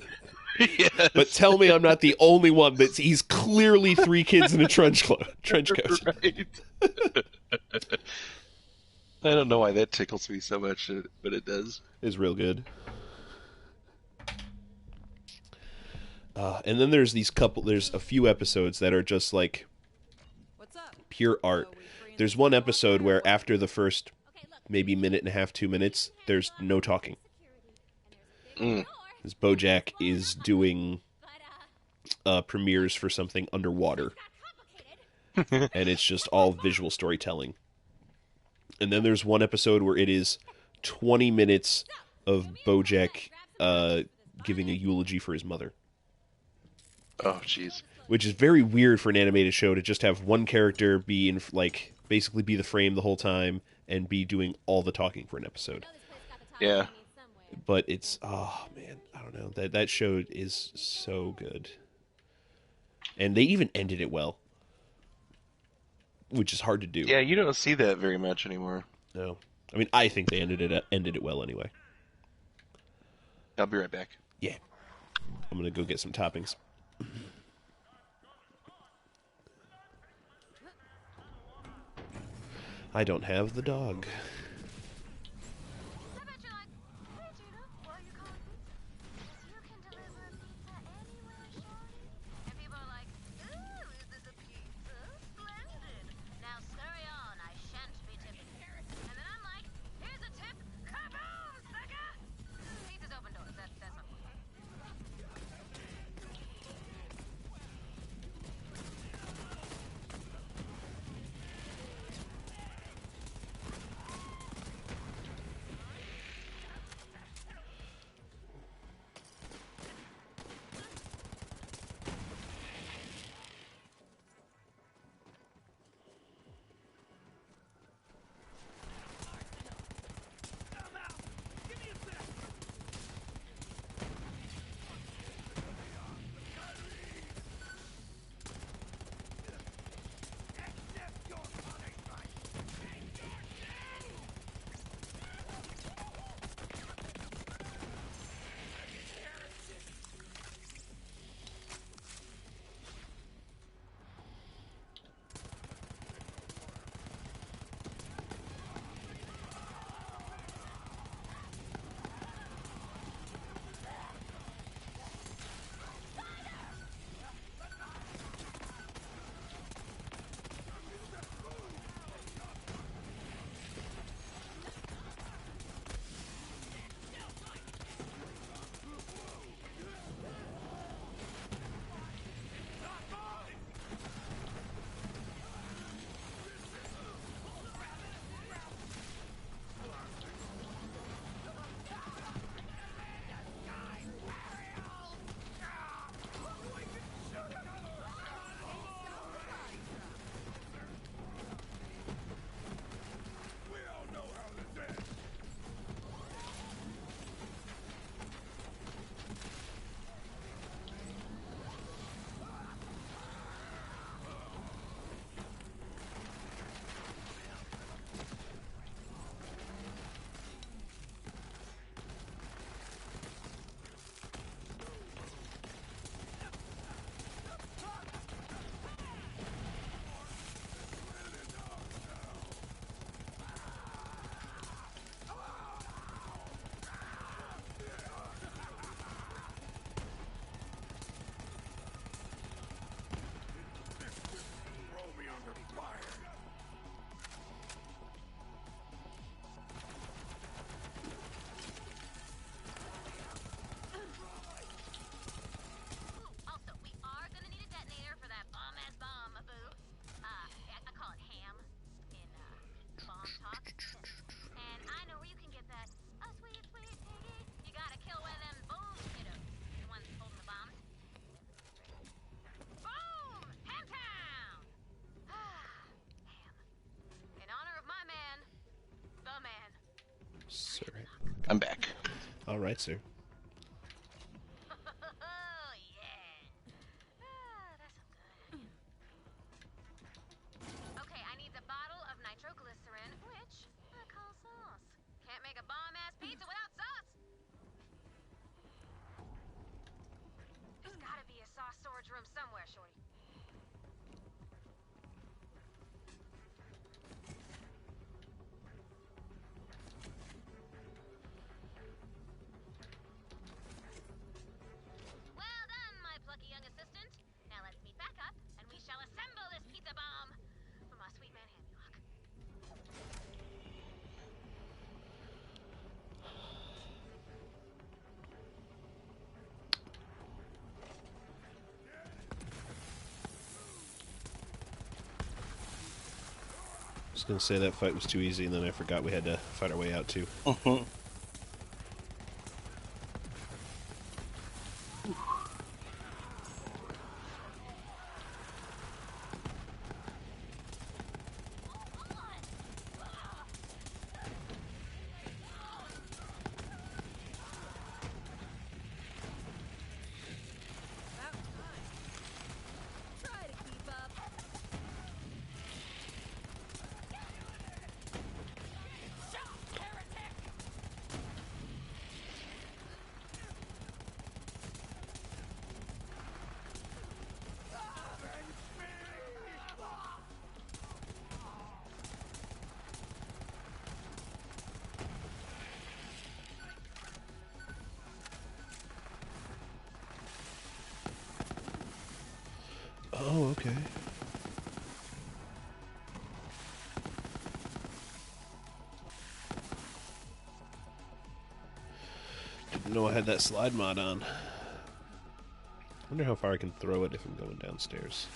Yes. But tell me I'm not the only one he's clearly 3 kids in a trench coat. Right. I don't know why that tickles me so much, but it does. Is real good. And then there's a few episodes that are just like What's up? pure art. There's one episode where after the first maybe minute and a half, 2 minutes, there's no talking. This BoJack is doing premieres for something underwater, and it's just all visual storytelling. And then there's one episode where it is 20 minutes of BoJack giving a eulogy for his mother, Oh, jeez. which is very weird for an animated show to just have one character be in like basically be the frame the whole time and be doing all the talking for an episode. Yeah. But it's, oh man, I don't know, that show is so good. And they even ended it well, which is hard to do. Yeah, you don't see that very much anymore. No, I mean, I think they ended it well anyway. I'll be right back. Yeah, I'm gonna go get some toppings. I don't have the dog. I bet you're like, hey Gina, why are you calling pizza? Because you can deliver a pizza anywhere, shorty. And people are like, ooh, is this a pizza? Splendid. Now scurry on, I shan't be tipping. And then I'm like, here's a tip, kaboom, sucker! Pizza's open doors, that's not fun. Also, we are gonna need a detonator for that bomb-ass bomb, boo. I call it ham in, bomb talk. And I know where you can get that. Oh, sweet, sweet piggy. You gotta kill one of them boom kiddos. The ones holding the bombs. Boom! Ham town! Ham. In honor of my man, the man. Sir. I'm back. All right, sir. Oh, yeah. That's so good. Okay, I need a bottle of nitroglycerin, which I call sauce. Can't make a bomb-ass pizza without sauce. There's gotta be a sauce storage room somewhere, shorty. Well done, my plucky young assistant. Now let's meet back up, and we shall assemble this pizza bomb for my sweet man Hamlock. I was gonna say that fight was too easy, and then I forgot we had to fight our way out too. Okay. Didn't know I had that slide mod on. Wonder how far I can throw it if I'm going downstairs.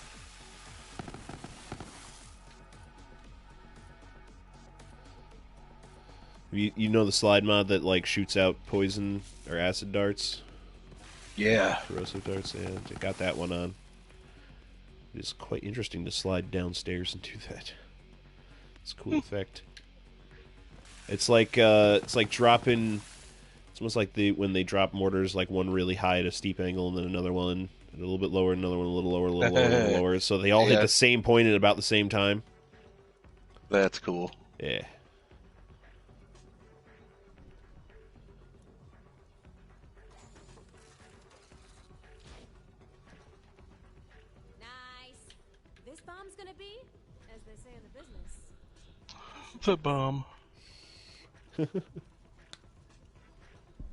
You know the slide mod that like shoots out poison or acid darts? Yeah. Corrosive darts, yeah. I got that one on. It is quite interesting to slide downstairs and do that. It's a cool effect. It's like dropping. It's almost like when they drop mortars, like one really high at a steep angle, and then another one a little bit lower, another one a little lower, a little lower, a little lower. So they all hit the same point at about the same time. That's cool. Yeah. Nice. This bomb's gonna be, as they say in the business. The bomb.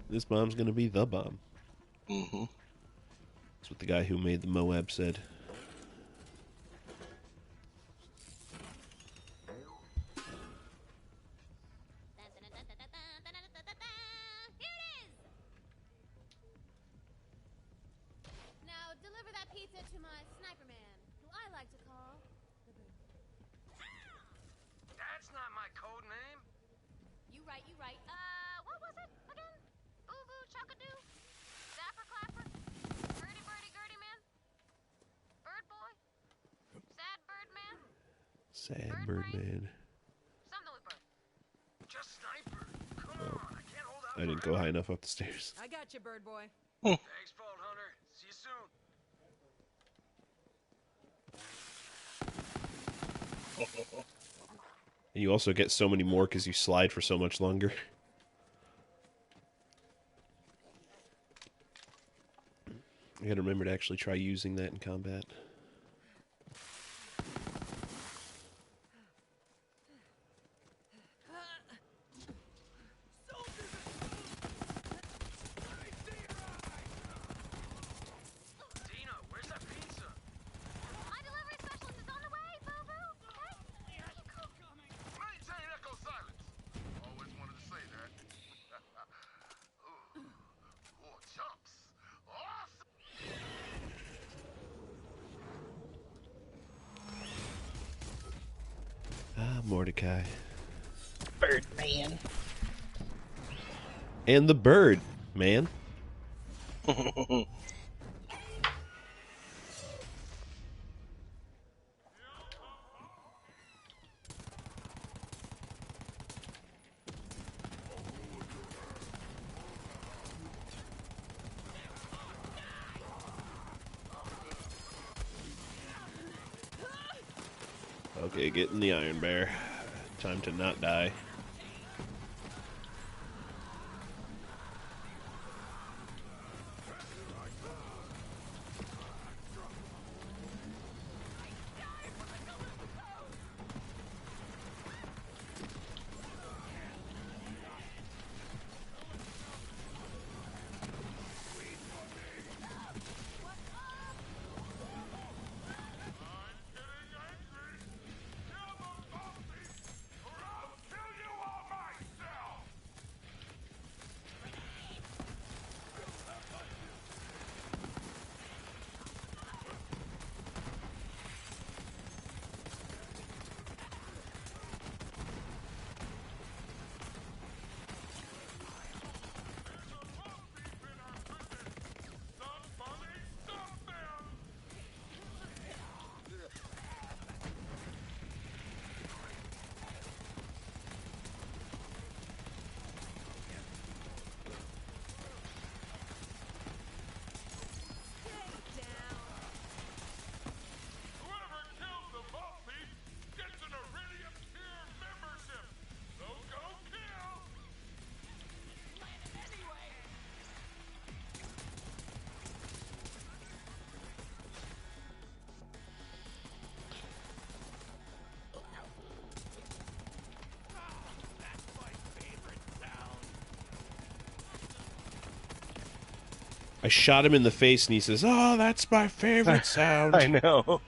This bomb's gonna be the bomb. Mm-hmm. That's what the guy who made the Moab said. Here it is! Now deliver that pizza to my sniper man, who I like to call the Bird. That's not my code name. You right, you right. What was it again? Boo boo chuckadoo? Zapper clapper? Birdie birdie girdie man? Bird boy? Sad bird man? Sad Birdman. Something with bird. Just sniper. Come on, I can't hold out. I didn't go high enough up the stairs. I got you, bird boy. Thanks, Vault Hunter. See you soon. And you also get so many more because you slide for so much longer. I gotta remember to actually try using that in combat. Dina, where's that pizza? My delivery specialist is on the way, boo boo. Okay? Maintain echo silence. Always wanted to say that. Ooh, chumps. Awesome. Ah, Mordecai. Birdman. And the bird, man. Okay, get in the Iron Bear. Time to not die. Whoever kills the vault thief gets an Iridium tier membership. So go kill. I shot him in the face and he says, "Oh, that's my favorite sound." I know.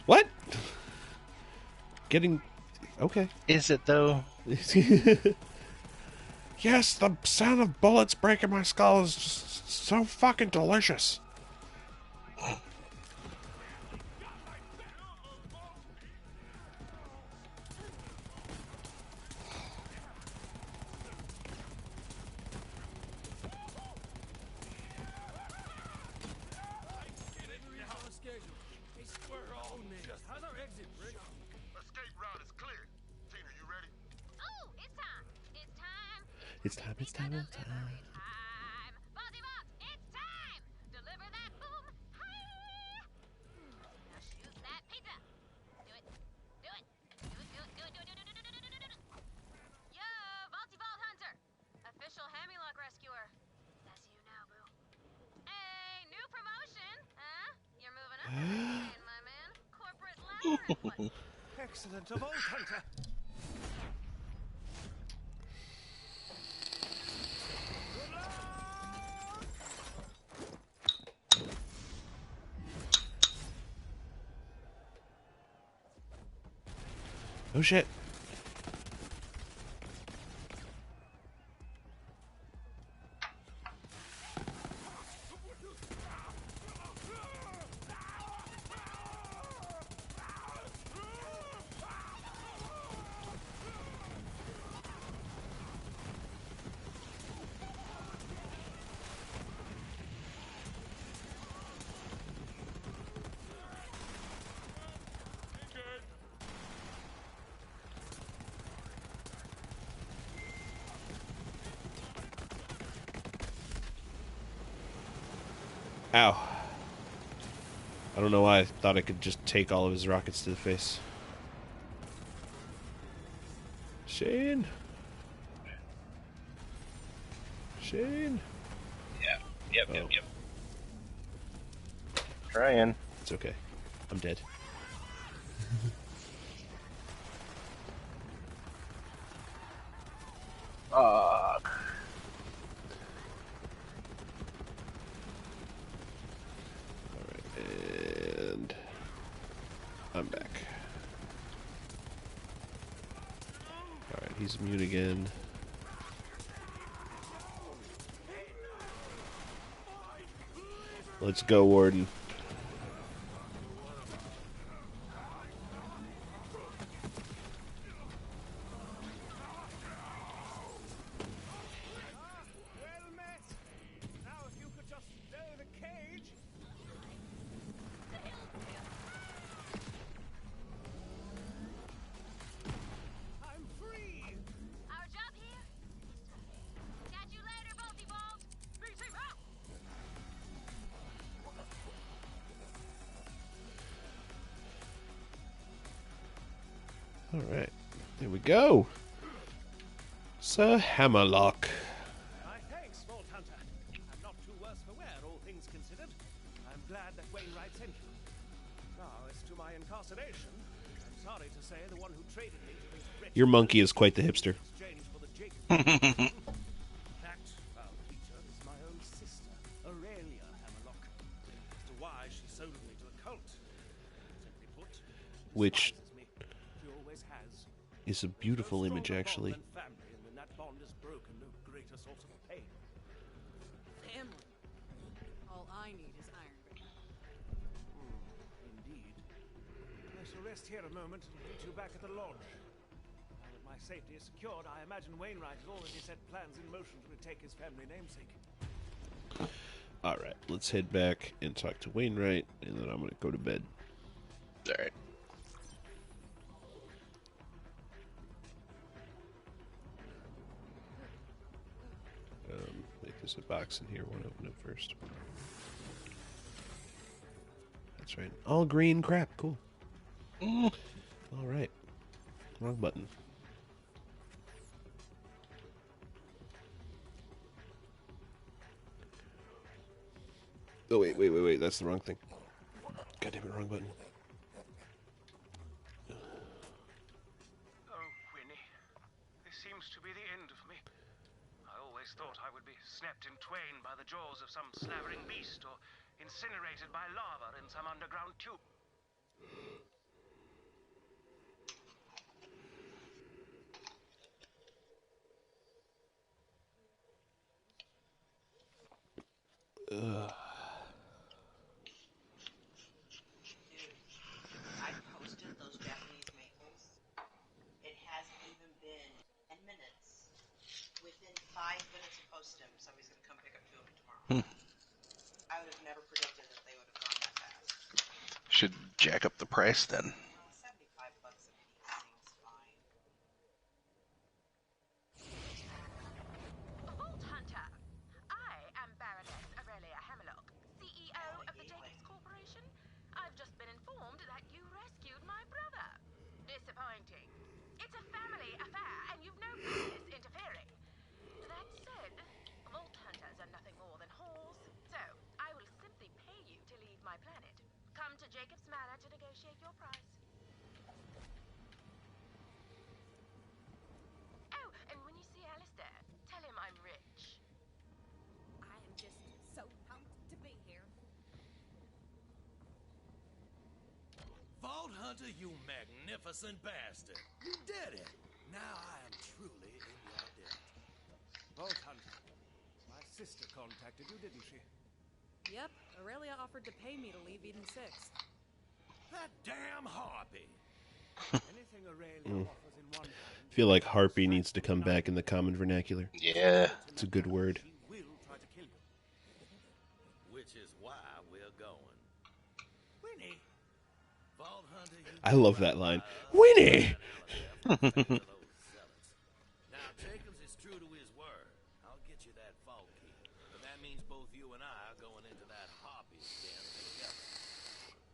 What? Getting... Okay. Is it though? Yes, the sound of bullets breaking my skull is just so fucking delicious. Escape route is clear. Tina, you ready? Oh, it's time. It's time. It's time, it's time, it's time. Time. Baltimore, it's time. Deliver that boom. Hi. Now shoot that pizza. Do it. Do it. Do it. Do it. Do it. Do it. Do it. Do it. Do it. Do it. Yo, Vault Hunter. Official Hemilock rescuer. That's you now, boo. Hey, new promotion. Huh? You're moving up in the chain, my man. Corporate ladder. Excellent, a Vault Hunter. Oh shit. Ow. I don't know why I thought I could just take all of his rockets to the face. Shane? Shane? Yep. Oh. Trying. It's okay. I'm dead. Alright, and I'm back. Alright, he's mute again. Let's go, Warden. Well met. Now if you could just stow the cage. I'm free. Our job here is to catch you later, Bolty Bolt. BT out. Alright, there we go. Sir Hammerlock. My thanks, Vault Hunter. I'm not too worse for wear, all things considered. I'm glad that Wainwright sent you. Now, as to my incarceration, I'm sorry to say the one who traded me to this wretched Your monkey is quite the hipster. exchange for the Jacob. That foul creature is my own sister, Aurelia Hammerlock. As to why she sold me to the cult, simply put, she Which despises me. She always has. is a beautiful image, actually. Bond than family, and when that bond is broken, no greater source of pain. Family. All I need is Iron Bay. Indeed. I shall rest here a moment and meet you back at the lodge. Now that my safety is secured, I imagine Wainwright has already set plans in motion to retake his family namesake. Alright, let's head back and talk to Wainwright, and then I'm gonna go to bed. Alright. Like there's a box in here. I want to open it first. That's right. All green crap. Cool. All right. Wrong button. Oh, wait. That's the wrong thing. God damn it, wrong button. Oh, Winnie. This seems to be the end of me. I always thought I would be snapped in twain by the jaws of some slavering beast or incinerated by lava in some underground tube. I posted those Japanese maples. It hasn't even been 10 minutes. Within 5 minutes of posting them, somebody's going to come pick up 2 of them tomorrow. I would have never predicted that they would have gone that fast. Should jack up the price then. $75 a piece seems fine. Vault Hunter. I am Baroness Aurelia Hammerlock, CEO of the Jacobs Corporation. I've just been informed that you rescued my brother. Disappointing. It's a family affair, and you've no business interfering. That said, Vault Hunters are nothing more than whores, so I will simply pay you to leave my planet. Come to Jacobs Manor to negotiate your price. Oh, and when you see Alistair, tell him I'm rich. I am just so pumped to be here. Vault Hunter, you magnificent bastard. You did it. Now I am truly in your debt. Vault Hunter. My sister contacted you, didn't she? Yep, Aurelia offered to pay me to leave Eden 6. That damn harpy. Anything Aurelia offers in one hand, I feel like harpy needs to come back in the common vernacular. Yeah. It's a good word. she will try to kill you. Which is why we're going. Winnie! Vault Hunter, you I love that line. Winnie! Now Jacobs is true to his word. I'll get you that vault key. But that means both you and I are going into that harpy den together.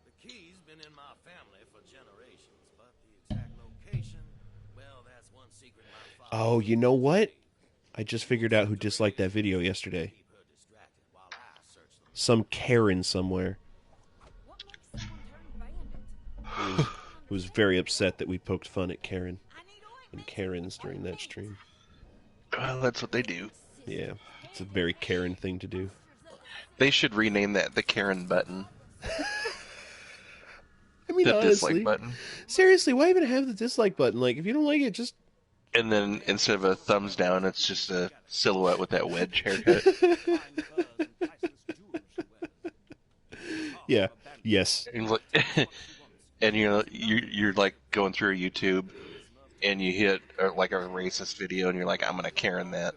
The key's been in my family for generations, but the exact location, well, that's one secret my father. Oh, you know what? I just figured out who disliked that video yesterday. Keep her distracted while I search them. Some Karen somewhere What makes someone turn bandit? who was very upset that we poked fun at Karen and Karens during that stream. Well, that's what they do. Yeah, it's a very Karen thing to do. They should rename that the Karen button. I mean, The honestly, dislike button. seriously, why even have the dislike button? Like, if you don't like it, just... And then instead of a thumbs down, it's just a silhouette with that wedge haircut. Fine furs and priceless jewels she wears. Yeah, yes. And like- and you're like going through YouTube, and you hit like a racist video, and you're like, I'm gonna Karen that.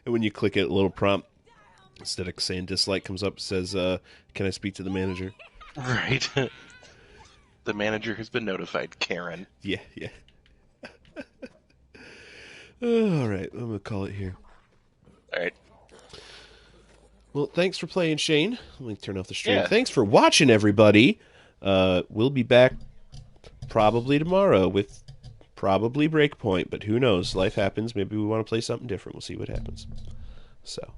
And when you click it, a little prompt, instead of saying dislike, comes up, says, can I speak to the manager? Right. The manager has been notified, Karen. Yeah, yeah. All right, I'm going to call it here. All right. Well, thanks for playing, Shane. Let me turn off the stream. Yeah. Thanks for watching, everybody. We'll be back probably tomorrow with probably Breakpoint, but who knows? Life happens. Maybe we want to play something different. We'll see what happens. So...